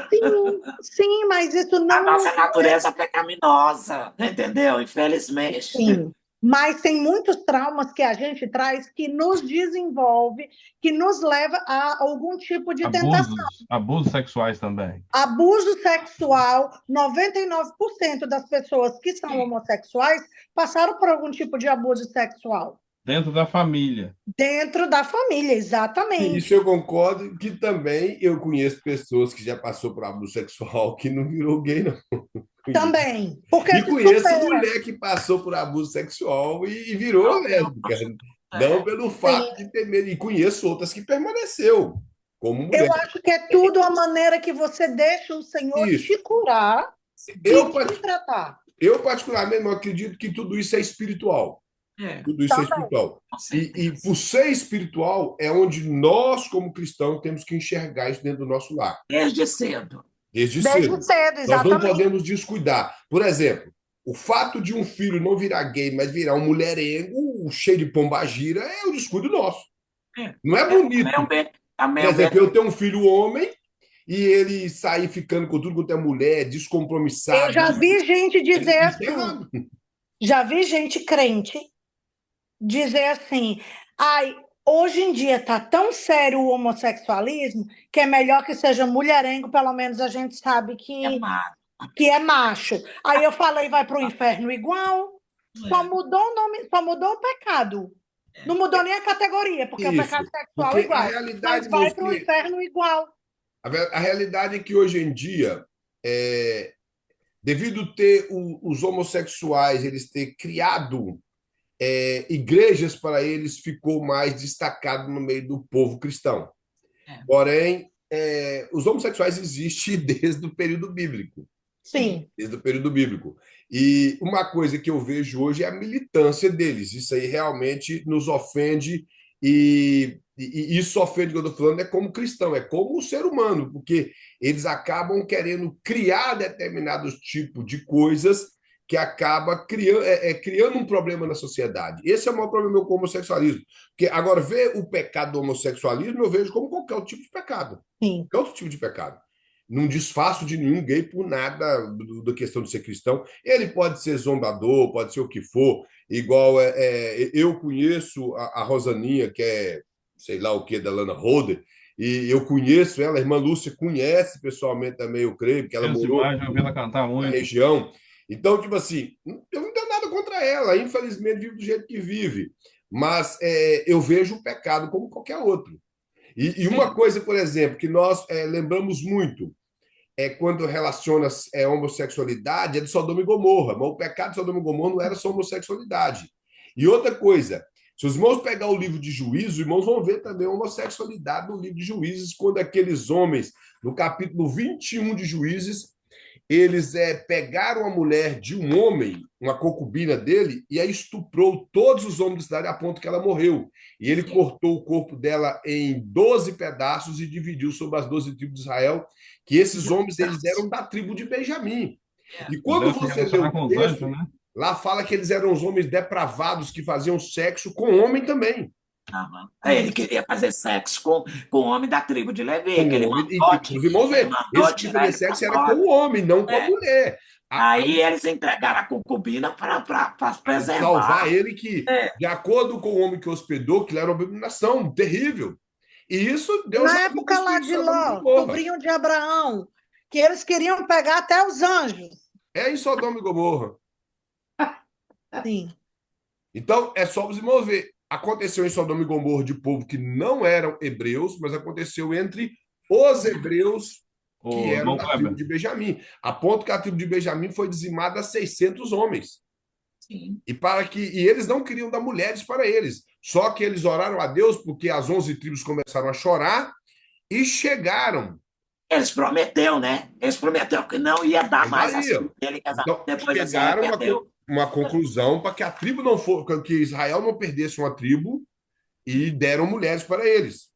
Sim, sim, mas isso A não nossa natureza pecaminosa, entendeu? Infelizmente. sim. Mas tem muitos traumas que a gente traz que nos desenvolve, que nos leva a algum tipo de tentação. Abusos sexuais também. Abuso sexual, 99% das pessoas que são homossexuais passaram por algum tipo de abuso sexual. Dentro da família. Dentro da família, E isso exatamente. eu concordo que também eu conheço pessoas que já passou por abuso sexual que não virou gay, não. Conheço. Também. Porque E se conheço supera. mulher que passou por abuso sexual e virou Não, lésbica. Não é. pelo fato Sim. de ter medo. E conheço outras que permaneceu como mulher. Eu acho que é tudo a maneira que você deixa o Senhor Isso. te curar e Eu, te tratar. eu particularmente, não acredito que tudo isso é espiritual. É, Tudo isso é Também. espiritual. com E certeza. por ser espiritual, é onde nós, como cristãos, temos que enxergar isso dentro do nosso lar, Desde cedo. desde Desde cedo. cedo, Nós não exatamente. podemos descuidar. Por exemplo, o fato de um filho não virar gay, mas virar um mulherengo, cheio de pombagira, é o descuido nosso. É. Não é Também bonito. também Por o exemplo, medo. eu tenho um filho homem e ele sair ficando com tudo quanto é mulher, Eu descompromissado. já vi gente dizer Isso é assim, errado. já vi gente crente dizer assim, ai, hoje em dia tá tão sério o homossexualismo que é melhor que seja mulherengo, pelo menos a gente sabe É que, má. que é macho. Aí eu falei, vai pro inferno igual. Só mudou o nome, só mudou o pecado. Não mudou nem a categoria, porque o pecado sexual Porque é igual. a realidade, Mas vai irmãos, para o inferno igual. a realidade é que hoje em dia, devido ter os homossexuais, eles ter criado igrejas para eles, ficou mais destacado no meio do povo cristão. Porém, os homossexuais existem desde o período bíblico. Sim. Desde o período bíblico. E uma coisa que eu vejo hoje é a militância deles. Isso aí realmente nos ofende, e isso ofende, que eu estou falando, é como cristão, é como o ser humano, porque eles acabam querendo criar determinados tipos de coisas que acaba criando um problema na sociedade. Esse é o maior problema com o homossexualismo. Porque agora, ver o pecado do homossexualismo, eu vejo como qualquer outro tipo de pecado. Sim. Qualquer outro tipo de pecado. Não desfaço de nenhum gay por nada da questão de ser cristão. Ele pode ser zombador, pode ser o que for. Igual eu conheço a Rosaninha, que é sei lá o que, da Lana Holder, e eu conheço ela, a irmã Lúcia conhece pessoalmente também, eu creio, porque ela Essa morou imagem, eu vi ela cantar na muito. região. Então, tipo assim, eu não tenho nada contra ela, infelizmente vive do jeito que vive. Mas eu vejo o pecado como qualquer outro. E uma coisa, por exemplo, que nós lembramos muito quando relaciona homossexualidade é de Sodoma e Gomorra, mas o pecado de Sodoma e Gomorra não era só homossexualidade. E outra coisa, se os irmãos pegar o livro de Juízes, os irmãos vão ver também a homossexualidade no livro de Juízes, quando aqueles homens, no capítulo 21 de Juízes, eles pegaram a mulher de um homem, uma concubina dele, e a estuprou todos os homens da cidade a ponto que ela morreu. E ele cortou o corpo dela em 12 pedaços e dividiu sobre as 12 tribos de Israel, que esses homens eles eram da tribo de Benjamim. E quando Deve se você lê relacionar o com os texto, anjos, né? lá fala que eles eram os homens depravados que faziam sexo com homem também. Ele queria fazer sexo com o homem da tribo de Levi, Com que ele homem, mandou, os irmãos ele veem, mandou eles queriam tirar fazer ele para sexo era com fora. o homem, não com a mulher. Aí eles entregaram a concubina para preservar. Salvar ele, que, de acordo com o homem que hospedou, que ele era uma abominação terrível. E isso Deus Na já época lá de Ló, Gomorra. sobrinho de Abraão, que eles queriam pegar até os anjos. É em Sodoma e Gomorra. Sim. Então, é só os irmãos ver. Aconteceu em Sodoma e Gomorra de povo que não eram hebreus, mas aconteceu entre os hebreus que eram da tribo de Benjamim. A ponto que a tribo de Benjamim foi dizimada a 600 homens. Sim. E eles não queriam dar mulheres para eles. Só que eles oraram a Deus porque as 11 tribos começaram a chorar e chegaram. Eles prometeram, né? Eles prometeram que não ia dar mais as Então, depois chegaram uma conclusão para que a tribo não for, que Israel não perdesse uma tribo, e deram mulheres para eles.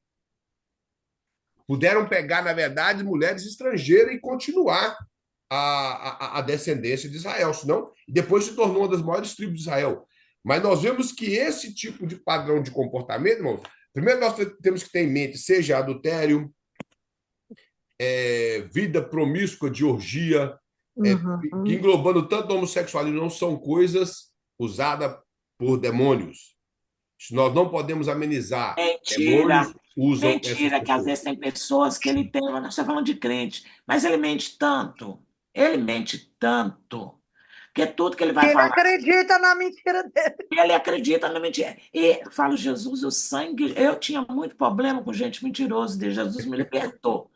Puderam pegar, na verdade, mulheres estrangeiras e continuar a descendência de Israel, senão depois se tornou uma das maiores tribos de Israel. Mas nós vemos que esse tipo de padrão de comportamento, irmãos, primeiro nós temos que ter em mente, seja adultério, vida promíscua de orgia, que englobando tanto homossexualismo, não são coisas usadas por demônios. Nós não podemos amenizar. Mentira, usam mentira, que às vezes tem pessoas que ele tem, nós estamos falando de crente, mas ele mente tanto, que tudo que ele vai falar. Ele acredita na mentira dele. Ele acredita na mentira. E falo, Jesus, o sangue. Eu tinha muito problema com gente mentirosa, de Jesus me libertou.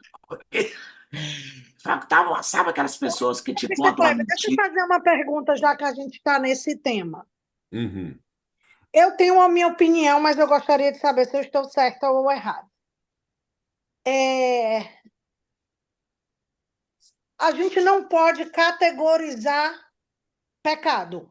Sabe aquelas pessoas que te contam a mentira? Deixa eu fazer uma pergunta, já que a gente está nesse tema. Uhum. Eu tenho a minha opinião, mas eu gostaria de saber se eu estou certa ou errada. A gente não pode categorizar pecado,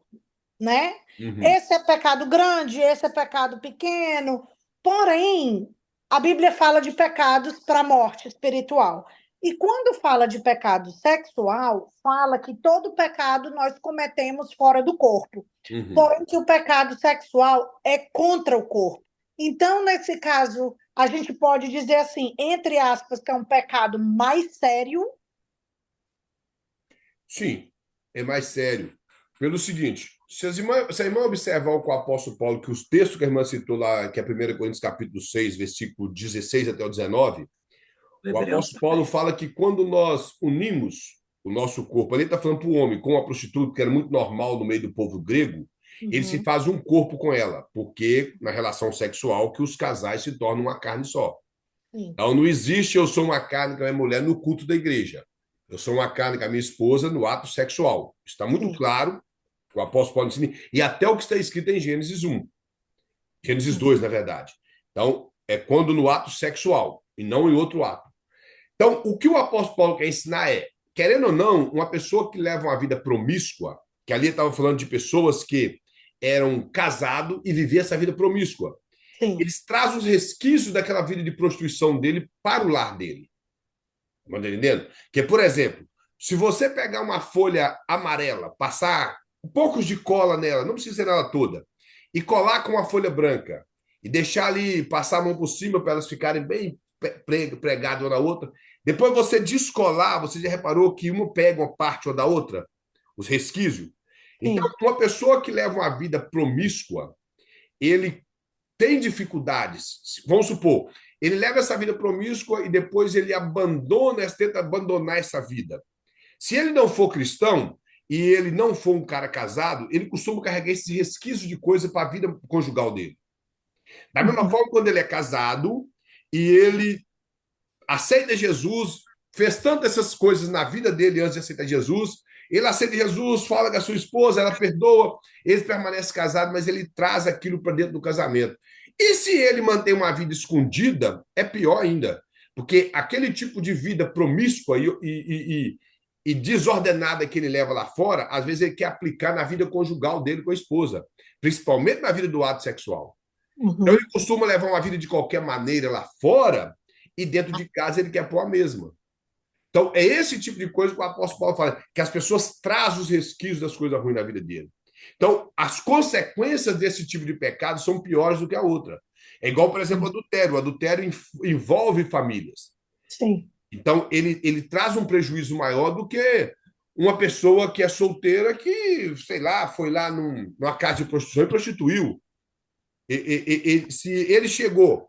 né? Uhum. Esse é pecado grande, esse é pecado pequeno. Porém, a Bíblia fala de pecados para a morte espiritual. E quando fala de pecado sexual, fala que todo pecado nós cometemos fora do corpo. Uhum. Porém, que o pecado sexual é contra o corpo. Então, nesse caso, a gente pode dizer assim, entre aspas, que é um pecado mais sério. Sim, é mais sério. Pelo seguinte, se a irmã observar com o apóstolo Paulo, que os textos que a irmã citou lá, que é 1 Coríntios capítulo 6, versículo 16 até o 19, o apóstolo Paulo fala que quando nós unimos o nosso corpo, ali está falando para o homem, com a prostituta, que era muito normal no meio do povo grego, Ele se Uhum. faz um corpo com ela, porque na relação sexual que os casais se tornam uma carne só. Sim. Então não existe eu sou uma carne com a minha mulher no culto da igreja. Eu sou uma carne com a minha esposa no ato sexual. Está muito Sim. claro, o apóstolo Paulo ensina, e até o que está escrito em Gênesis 1. Gênesis 2, na verdade. Então, é quando no ato sexual, e não em outro ato. Então, o que o apóstolo Paulo quer ensinar é, querendo ou não, uma pessoa que leva uma vida promíscua, que ali estava falando de pessoas que eram casados e viviam essa vida promíscua. Sim. Eles trazem os resquícios daquela vida de prostituição dele para o lar dele. Está entendendo? Que, por exemplo, se você pegar uma folha amarela, passar um pouco de cola nela, não precisa ser ela toda, e colar com uma folha branca, e deixar ali, passar a mão por cima para elas ficarem bem pregadas uma na outra, depois você descolar, você já reparou que uma pega uma parte ou da outra? Os resquícios? Então, Sim. uma pessoa que leva uma vida promíscua, ele tem dificuldades. Vamos supor, ele leva essa vida promíscua e depois ele abandona, tenta abandonar essa vida. Se ele não for cristão e ele não for um cara casado, ele costuma carregar esse resquício de coisa para a vida conjugal dele. Da mesma forma, quando ele é casado e ele aceita Jesus, fez tantas essas coisas na vida dele antes de aceitar Jesus, ele aceita Jesus, fala com a sua esposa, ela perdoa, ele permanece casado, mas ele traz aquilo para dentro do casamento. E se ele mantém uma vida escondida, é pior ainda, porque aquele tipo de vida promíscua e desordenada que ele leva lá fora, às vezes ele quer aplicar na vida conjugal dele com a esposa, principalmente na vida do ato sexual. Então ele costuma levar uma vida de qualquer maneira lá fora e dentro de casa ele quer pôr a mesma. Então, é esse tipo de coisa que o apóstolo Paulo fala, que as pessoas trazem os resquícios das coisas ruins na vida dele. Então, as consequências desse tipo de pecado são piores do que a outra. É igual, por exemplo, o adultério. O adultério envolve famílias. Sim. Então, ele traz um prejuízo maior do que uma pessoa que é solteira que, sei lá, foi lá numa casa de prostituição e prostituiu. Se ele chegou,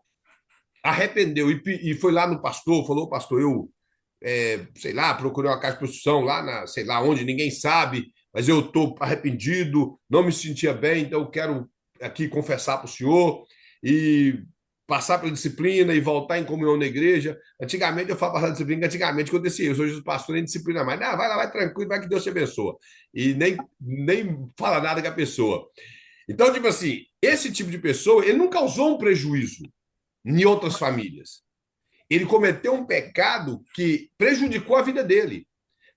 arrependeu e foi lá no pastor, falou, pastor, eu sei lá, procurei uma casa de prostituição lá, sei lá onde, ninguém sabe, mas eu estou arrependido, não me sentia bem, então eu quero aqui confessar para o senhor e passar pela disciplina e voltar em comunhão na igreja. Antigamente, eu falo passar disciplina, que antigamente acontecia isso, hoje os pastores nem disciplina mais. Não, vai lá, vai tranquilo, vai que Deus te abençoa. E nem fala nada com a pessoa. Então, tipo assim, esse tipo de pessoa, ele não causou um prejuízo em outras famílias. Ele cometeu um pecado que prejudicou a vida dele,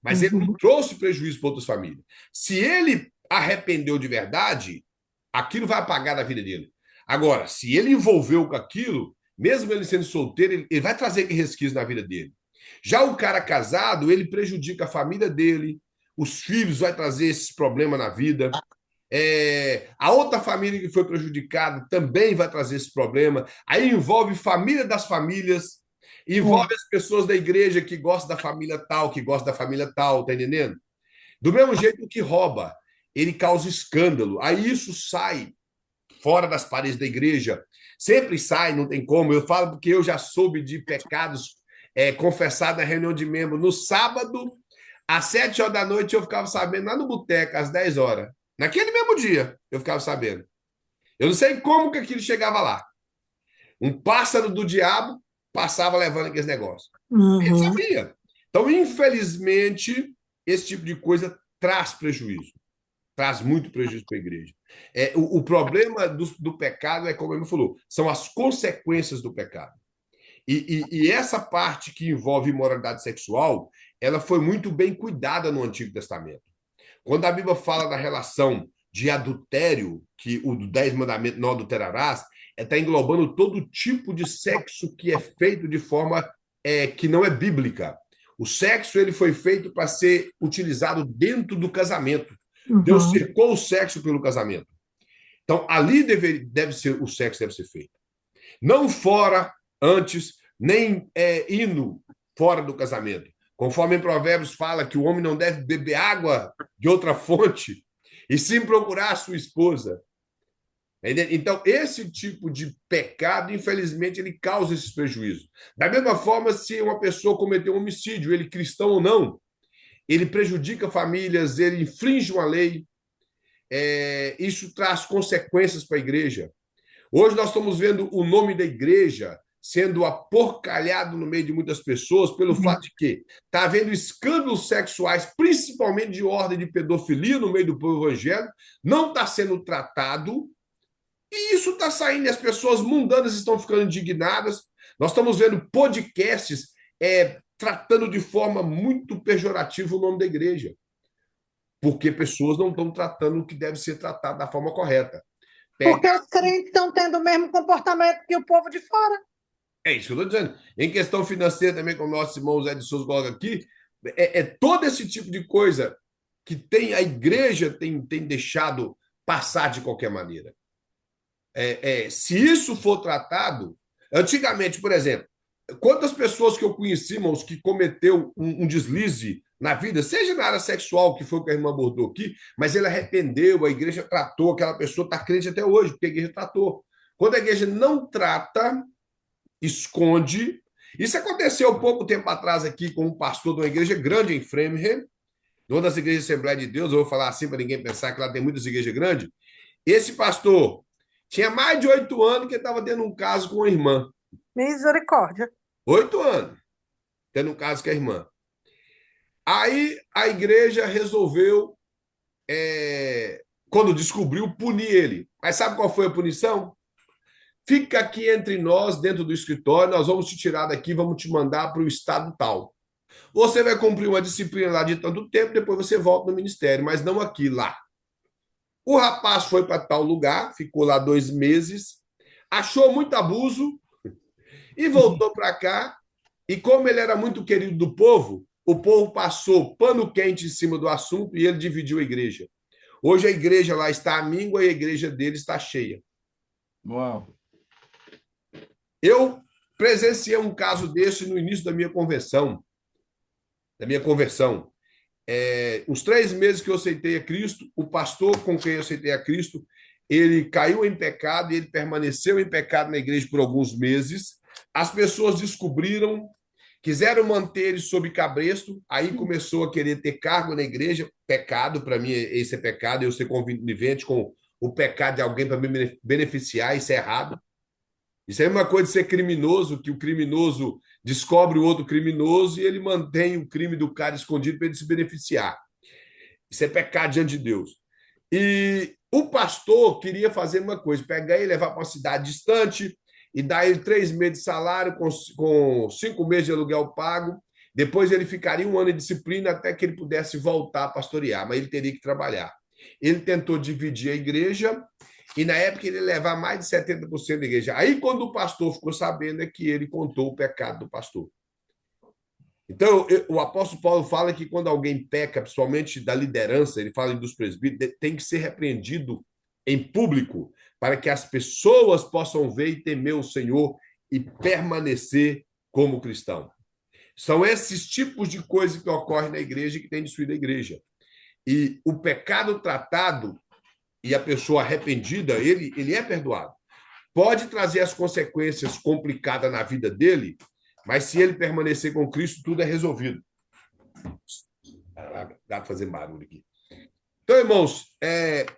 mas ele não trouxe prejuízo para outras famílias. Se ele arrependeu de verdade, aquilo vai apagar da vida dele. Agora, se ele envolveu com aquilo, mesmo ele sendo solteiro, ele vai trazer resquício na vida dele. Já o cara casado, ele prejudica a família dele, os filhos vai trazer esses problemas na vida. A outra família que foi prejudicada também vai trazer esse problema. Aí envolve família das famílias, envolve as pessoas da igreja que gostam da família tal, que gostam da família tal, tá entendendo? Do mesmo jeito que rouba, ele causa escândalo. Aí isso sai fora das paredes da igreja. Sempre sai, não tem como. Eu falo porque eu já soube de pecados confessados na reunião de membros. No sábado, às 7 horas da noite, eu ficava sabendo lá no boteco, às 10 horas. Naquele mesmo dia, eu ficava sabendo. Eu não sei como que aquilo chegava lá. Um pássaro do diabo passava levando aqueles negócios. Ele sabia. Então, infelizmente, esse tipo de coisa traz prejuízo. Traz muito prejuízo para a igreja. O problema do pecado é, como ele falou, são as consequências do pecado. E essa parte que envolve imoralidade sexual, ela foi muito bem cuidada no Antigo Testamento. Quando a Bíblia fala da relação de adultério, que o 10 mandamentos não adulterarás, está englobando todo tipo de sexo que é feito de forma que não é bíblica. O sexo ele foi feito para ser utilizado dentro do casamento. Deus cercou o sexo pelo casamento. Então, ali o sexo deve ser feito. Não fora, antes, nem indo fora do casamento. Conforme em Provérbios fala que o homem não deve beber água de outra fonte, e sim procurar a sua esposa. Então, esse tipo de pecado, infelizmente, ele causa esses prejuízos. Da mesma forma, se uma pessoa cometeu um homicídio, ele cristão ou não, ele prejudica famílias, ele infringe uma lei. isso traz consequências para a igreja. Hoje nós estamos vendo o nome da igreja sendo aporcalhado no meio de muitas pessoas pelo fato de que está havendo escândalos sexuais, principalmente de ordem de pedofilia no meio do povo evangélico, não está sendo tratado, e isso está saindo, e as pessoas mundanas estão ficando indignadas. Nós estamos vendo podcasts tratando de forma muito pejorativa o nome da igreja, porque pessoas não estão tratando o que deve ser tratado da forma correta. Porque os crentes estão tendo o mesmo comportamento que o povo de fora. É isso que eu estou dizendo. Em questão financeira também, como o nosso irmão Zé de Souza coloca aqui, todo esse tipo de coisa que a igreja tem deixado passar de qualquer maneira. Se isso for tratado, antigamente, por exemplo, quantas pessoas que eu conheci, irmãos, que cometeu um deslize na vida, seja na área sexual, que foi o que a irmã abordou aqui, mas ele arrependeu, a igreja tratou, aquela pessoa está crente até hoje, porque a igreja tratou. Quando a igreja não trata, esconde. Isso aconteceu um pouco tempo atrás aqui com um pastor de uma igreja grande em Framingham, de uma das igrejas Assembleia de Deus, eu vou falar assim para ninguém pensar que lá tem muitas igrejas grandes. Esse pastor tinha mais de 8 anos que estava tendo um caso com uma irmã. Misericórdia. 8 anos, tendo um caso com a irmã. Aí a igreja resolveu, quando descobriu, punir ele. Mas sabe qual foi a punição? Fica aqui entre nós, dentro do escritório, nós vamos te tirar daqui, vamos te mandar para o estado tal. Você vai cumprir uma disciplina lá de tanto tempo, depois você volta no ministério, mas não aqui, lá. O rapaz foi para tal lugar, ficou lá 2 meses, achou muito abuso e voltou para cá. E como ele era muito querido do povo, o povo passou pano quente em cima do assunto e ele dividiu a igreja. Hoje a igreja lá está à míngua e a igreja dele está cheia. Uau! Eu presenciei um caso desse no início da minha conversão. Uns 3 meses que eu aceitei a Cristo, o pastor com quem eu aceitei a Cristo, ele caiu em pecado e ele permaneceu em pecado na igreja por alguns meses. As pessoas descobriram, quiseram manter ele sob cabresto, aí começou a querer ter cargo na igreja. Pecado, para mim, esse é pecado, eu ser conivente com o pecado de alguém para me beneficiar, isso é errado. Isso é uma coisa de ser criminoso, que o criminoso descobre o outro criminoso e ele mantém o crime do cara escondido para ele se beneficiar. Isso é pecado diante de Deus. E o pastor queria fazer uma coisa, pegar ele, levar para uma cidade distante e dar ele 3 meses de salário com 5 meses de aluguel pago. Depois ele ficaria 1 ano de disciplina até que ele pudesse voltar a pastorear, mas ele teria que trabalhar. Ele tentou dividir a igreja e, na época, ele ia levar mais de 70% da igreja. Aí, quando o pastor ficou sabendo, é que ele contou o pecado do pastor. Então, o apóstolo Paulo fala que quando alguém peca, principalmente da liderança, ele fala dos presbíteros, tem que ser repreendido em público, para que as pessoas possam ver e temer o Senhor e permanecer como cristão. São esses tipos de coisas que ocorrem na igreja e que têm destruído a igreja. E o pecado tratado e a pessoa arrependida, ele é perdoado. Pode trazer as consequências complicadas na vida dele, mas se ele permanecer com Cristo, tudo é resolvido. Dá para fazer barulho aqui. Então, irmãos,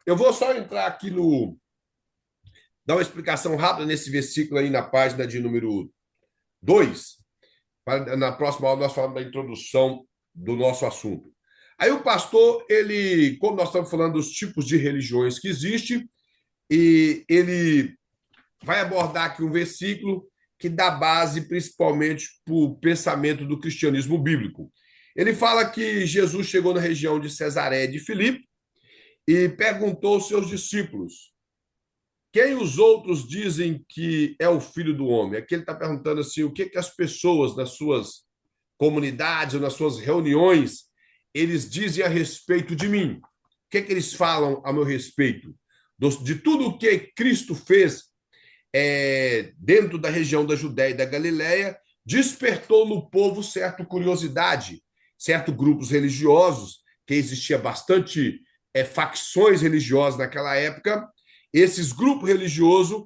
eu vou só entrar aqui dar uma explicação rápida nesse versículo aí na página de número 2. Na próxima aula nós falamos da introdução do nosso assunto. Aí o pastor, como nós estamos falando dos tipos de religiões que existem, e ele vai abordar aqui um versículo que dá base principalmente para o pensamento do cristianismo bíblico. Ele fala que Jesus chegou na região de Cesareia de Filipe e perguntou aos seus discípulos: quem os outros dizem que é o Filho do Homem? Aqui ele está perguntando assim, o que as pessoas nas suas comunidades ou nas suas reuniões eles dizem a respeito de mim. O que eles falam a meu respeito? De tudo o que Cristo fez dentro da região da Judéia e da Galileia, despertou no povo certa curiosidade, certos grupos religiosos, que existia bastante facções religiosas naquela época. Esses grupos religiosos,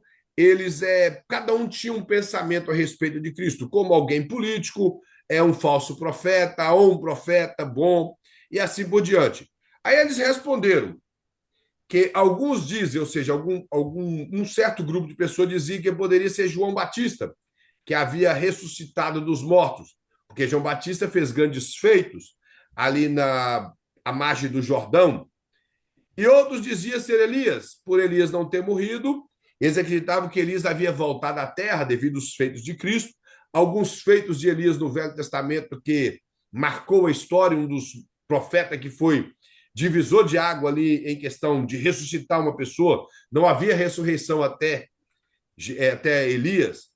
cada um tinha um pensamento a respeito de Cristo, como alguém político, um falso profeta, ou um profeta bom, e assim por diante. Aí eles responderam: que alguns dizem, ou seja, um certo grupo de pessoas dizia que poderia ser João Batista, que havia ressuscitado dos mortos, porque João Batista fez grandes feitos ali à margem do Jordão. E outros diziam ser Elias, por Elias não ter morrido, eles acreditavam que Elias havia voltado à terra devido aos feitos de Cristo. Alguns feitos de Elias no Velho Testamento que marcou a história, um dos profetas que foi divisor de água ali em questão de ressuscitar uma pessoa, não havia ressurreição até Elias.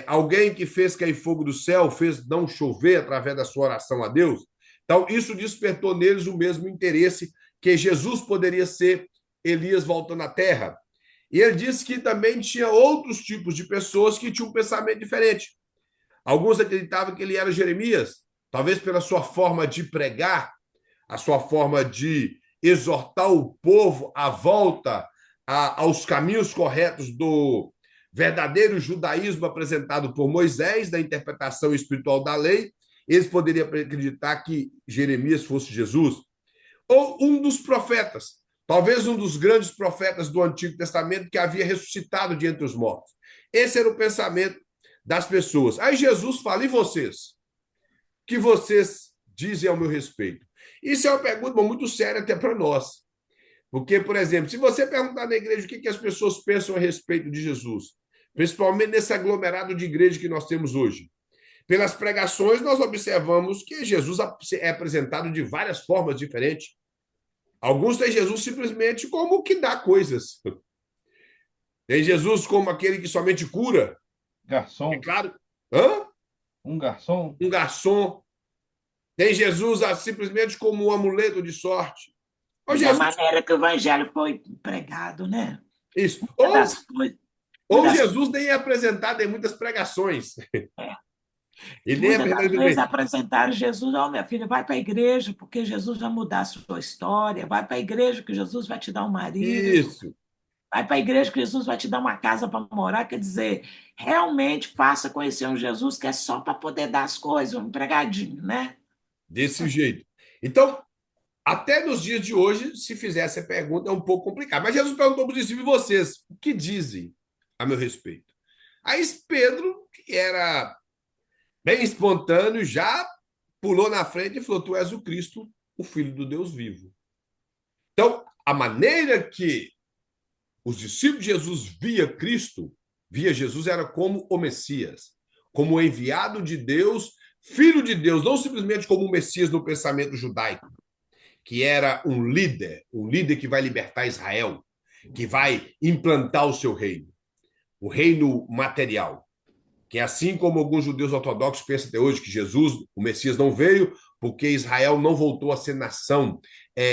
Alguém que fez cair fogo do céu, fez não chover através da sua oração a Deus. Então, isso despertou neles o mesmo interesse que Jesus poderia ser Elias voltando à terra. E ele disse que também tinha outros tipos de pessoas que tinham um pensamento diferente. Alguns acreditavam que ele era Jeremias, talvez pela sua forma de pregar, a sua forma de exortar o povo à volta aos caminhos corretos do verdadeiro judaísmo apresentado por Moisés, da interpretação espiritual da lei. Eles poderiam acreditar que Jeremias fosse Jesus. Ou um dos profetas, talvez um dos grandes profetas do Antigo Testamento que havia ressuscitado de entre os mortos. Esse era o pensamento das pessoas. Aí Jesus fala, e vocês? O que vocês dizem ao meu respeito? Isso é uma pergunta muito séria até para nós. Porque, por exemplo, se você perguntar na igreja o que as pessoas pensam a respeito de Jesus, principalmente nesse aglomerado de igreja que nós temos hoje, pelas pregações nós observamos que Jesus é apresentado de várias formas diferentes. Alguns têm Jesus simplesmente como o que dá coisas. Tem Jesus como aquele que somente cura. Garçom. É claro. Hã? Um garçom. Um garçom. Tem Jesus simplesmente como um amuleto de sorte. Da maneira que o evangelho foi pregado, né? Isso. Ou Jesus nem é apresentado em muitas pregações. Ele nem muitas vezes apresentaram Jesus, minha filha, vai para a igreja, porque Jesus vai mudar a sua história, vai para a igreja que Jesus vai te dar um marido. Isso. Vai para a igreja que Jesus vai te dar uma casa para morar, quer dizer, realmente faça conhecer um Jesus que é só para poder dar as coisas, um empregadinho, né? Desse jeito. Então, até nos dias de hoje, se fizesse a pergunta, é um pouco complicado. Mas Jesus perguntou para os discípulos, e vocês, o que dizem a meu respeito? Aí Pedro, que era bem espontâneo, já pulou na frente e falou, tu és o Cristo, o Filho do Deus vivo. Então, a maneira que os discípulos de Jesus via Jesus era como o Messias, como o enviado de Deus, Filho de Deus, não simplesmente como o Messias no pensamento judaico, que era um líder que vai libertar Israel, que vai implantar o seu reino, o reino material. Que assim como alguns judeus ortodoxos pensam até hoje que Jesus, o Messias, não veio porque Israel não voltou a ser nação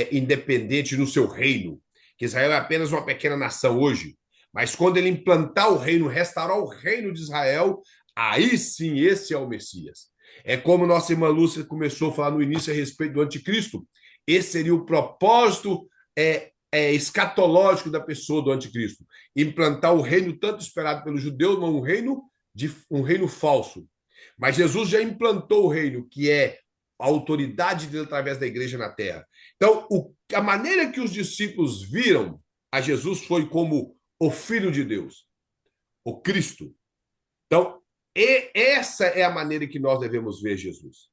independente no seu reino, que Israel é apenas uma pequena nação hoje, mas quando ele implantar o reino, restaurar o reino de Israel, aí sim esse é o Messias. É como nossa irmã Lúcia começou a falar no início a respeito do anticristo. Esse seria o propósito escatológico da pessoa do anticristo. Implantar o reino tanto esperado pelos judeus, mas um reino falso. Mas Jesus já implantou o reino, que é a autoridade dele através da igreja na terra. Então, a maneira que os discípulos viram a Jesus foi como o Filho de Deus, o Cristo. Então, essa é a maneira que nós devemos ver Jesus.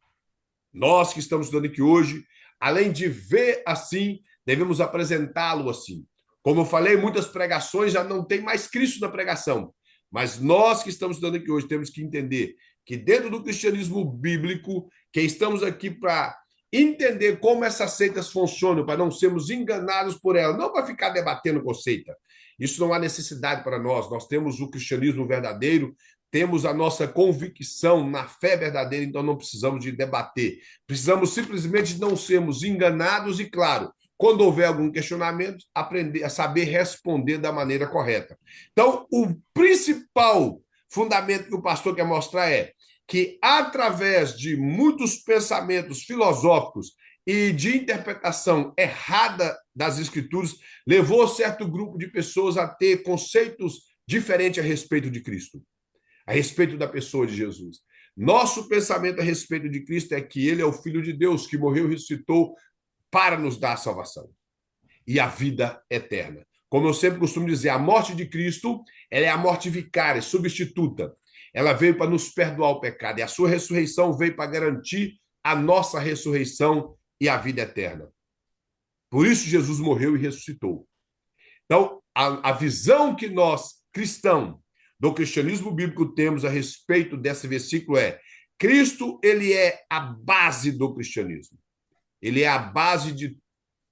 Nós que estamos estudando aqui hoje, além de ver assim, devemos apresentá-lo assim. Como eu falei, muitas pregações já não tem mais Cristo na pregação. Mas nós que estamos estudando aqui hoje temos que entender que dentro do cristianismo bíblico, que estamos aqui para entender como essas seitas funcionam, para não sermos enganados por elas, não para ficar debatendo com seita. Isso não há necessidade para nós. Nós temos o cristianismo verdadeiro, temos a nossa convicção na fé verdadeira, então não precisamos de debater. Precisamos simplesmente não sermos enganados e, claro, quando houver algum questionamento, aprender a saber responder da maneira correta. Então, o principal fundamento que o pastor quer mostrar é que, através de muitos pensamentos filosóficos e de interpretação errada das Escrituras, levou certo grupo de pessoas a ter conceitos diferentes a respeito de Cristo, a respeito da pessoa de Jesus. Nosso pensamento a respeito de Cristo é que ele é o Filho de Deus, que morreu e ressuscitou para nos dar a salvação. e a vida eterna. Como eu sempre costumo dizer, a morte de Cristo, ela é a morte vicária, substituta. Ela veio para nos perdoar o pecado, e a sua ressurreição veio para garantir a nossa ressurreição e a vida eterna. Por isso Jesus morreu e ressuscitou. Então, a visão que nós, cristãos, do cristianismo bíblico temos a respeito desse versículo é: Cristo, ele é a base do cristianismo. Ele é a base de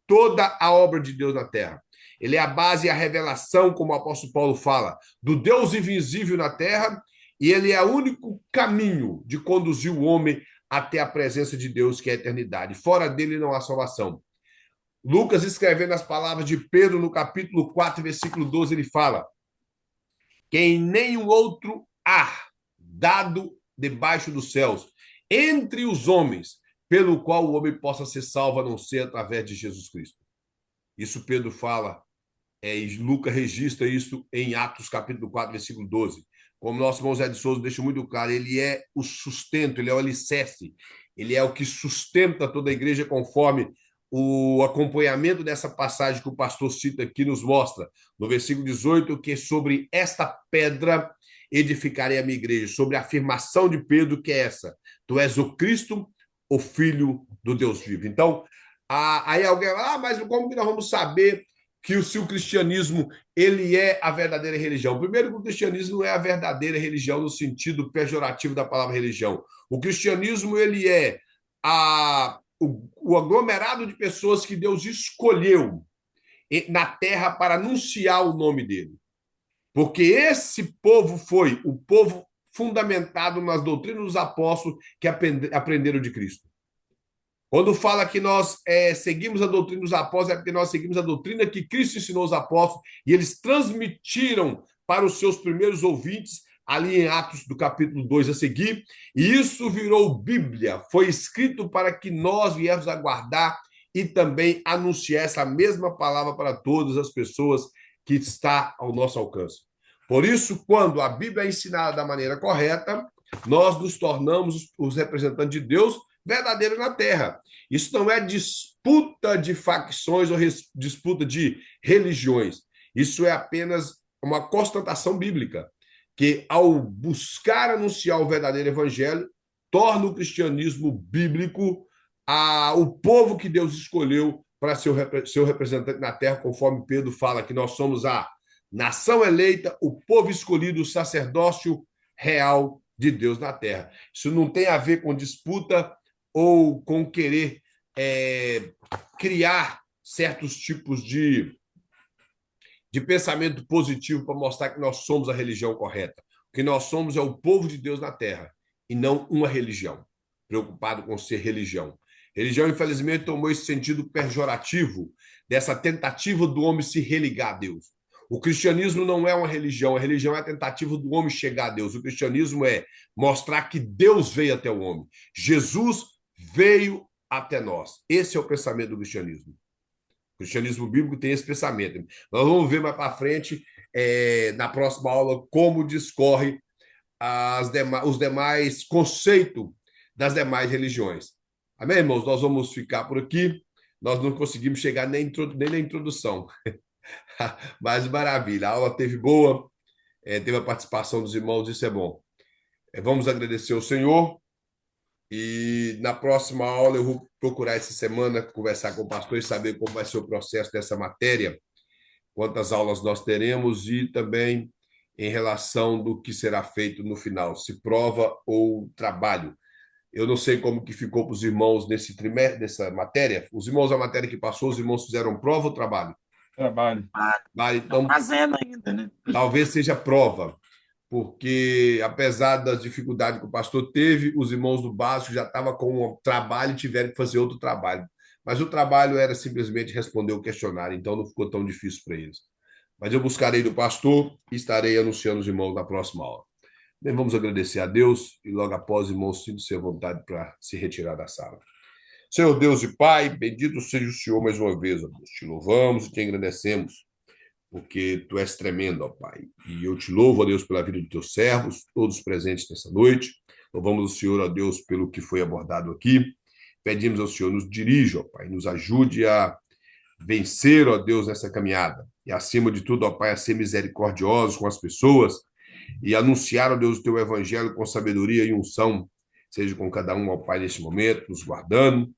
toda a obra de Deus na terra. Ele é a base e a revelação, como o apóstolo Paulo fala, do Deus invisível na terra, e ele é o único caminho de conduzir o homem até a presença de Deus, que é a eternidade. Fora dele não há salvação. Lucas, escrevendo as palavras de Pedro no capítulo 4, versículo 12, ele fala: que em nenhum outro há dado debaixo dos céus, entre os homens, pelo qual o homem possa ser salvo, a não ser através de Jesus Cristo. Isso Pedro fala, e Lucas registra isso em Atos capítulo 4, versículo 12. Como nosso irmão Zé de Souza deixa muito claro, ele é o sustento, ele é o alicerce, ele é o que sustenta toda a igreja, conforme o acompanhamento dessa passagem que o pastor cita aqui nos mostra, no versículo 18, que sobre esta pedra edificarei a minha igreja, sobre a afirmação de Pedro, que é essa: tu és o Cristo, o Filho do Deus vivo. Então, aí alguém fala, mas como que nós vamos saber que se o cristianismo ele é a verdadeira religião? Primeiro, que o cristianismo não é a verdadeira religião no sentido pejorativo da palavra religião. O cristianismo ele é o aglomerado de pessoas que Deus escolheu na terra para anunciar o nome dele. Porque esse povo foi o povo fundamentado nas doutrinas dos apóstolos que aprenderam de Cristo. Quando fala que nós seguimos a doutrina dos apóstolos, é porque nós seguimos a doutrina que Cristo ensinou aos apóstolos e eles transmitiram para os seus primeiros ouvintes, ali em Atos do capítulo 2 a seguir, e isso virou Bíblia, foi escrito para que nós viéssemos a guardar e também anunciar essa mesma palavra para todas as pessoas que está ao nosso alcance. Por isso, quando a Bíblia é ensinada da maneira correta, nós nos tornamos os representantes de Deus verdadeiros na terra. Isso não é disputa de facções ou disputa de religiões. Isso é apenas uma constatação bíblica, que ao buscar anunciar o verdadeiro evangelho, torna o cristianismo bíblico o povo que Deus escolheu para ser o representante na terra, conforme Pedro fala que nós somos a nação eleita, o povo escolhido, o sacerdócio real de Deus na terra. Isso não tem a ver com disputa ou com querer criar certos tipos de pensamento positivo para mostrar que nós somos a religião correta. O que nós somos é o povo de Deus na terra e não uma religião, preocupado com ser religião. Religião, infelizmente, tomou esse sentido pejorativo dessa tentativa do homem se religar a Deus. O cristianismo não é uma religião, a religião é a tentativa do homem chegar a Deus. O cristianismo é mostrar que Deus veio até o homem. Jesus veio até nós. Esse é o pensamento do cristianismo. O cristianismo bíblico tem esse pensamento. Nós vamos ver mais para frente, na próxima aula, como discorre os demais conceitos das demais religiões. Amém, irmãos? Nós vamos ficar por aqui. Nós não conseguimos chegar nem na introdução. Mas maravilha, a aula teve boa, teve a participação dos irmãos, isso é bom. Vamos agradecer ao Senhor e na próxima aula eu vou procurar essa semana conversar com o pastor e saber como vai ser o processo dessa matéria, quantas aulas nós teremos e também em relação do que será feito no final, se prova ou trabalho. Eu não sei como que ficou para os irmãos nesse trimestre, dessa matéria. Os irmãos, a matéria que passou, os irmãos fizeram prova ou trabalho? Trabalho. Então, fazendo ainda, né? Talvez seja prova, porque apesar das dificuldades que o pastor teve, os irmãos do básico já estavam com um trabalho e tiveram que fazer outro trabalho. Mas o trabalho era simplesmente responder o questionário, então não ficou tão difícil para eles. Mas eu buscarei do pastor e estarei anunciando os irmãos na próxima aula. Bem, vamos agradecer a Deus e logo após, irmãos, sintam-se à vontade para se retirar da sala. Senhor Deus e Pai, bendito seja o Senhor mais uma vez, ó Deus. Te louvamos e te agradecemos, porque Tu és tremendo, ó Pai. E eu te louvo, ó Deus, pela vida de Teus servos, todos presentes nessa noite. Louvamos o Senhor, ó Deus, pelo que foi abordado aqui. Pedimos ao Senhor, nos dirija, ó Pai, nos ajude a vencer, ó Deus, nessa caminhada. E acima de tudo, ó Pai, a ser misericordiosos com as pessoas e anunciar, ó Deus, o teu evangelho com sabedoria e unção. Seja com cada um, ó Pai, neste momento, nos guardando,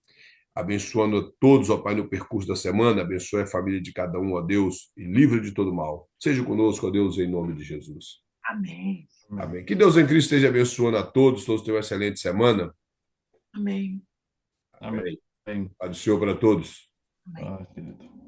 abençoando a todos, ó Pai, no percurso da semana, abençoe a família de cada um, ó Deus, e livre de todo mal. Seja conosco, ó Deus, em nome de Jesus. Amém. Amém. Que Deus em Cristo esteja abençoando a todos tenham uma excelente semana. Amém. Amém. Paz do Senhor para todos. Amém. Querido.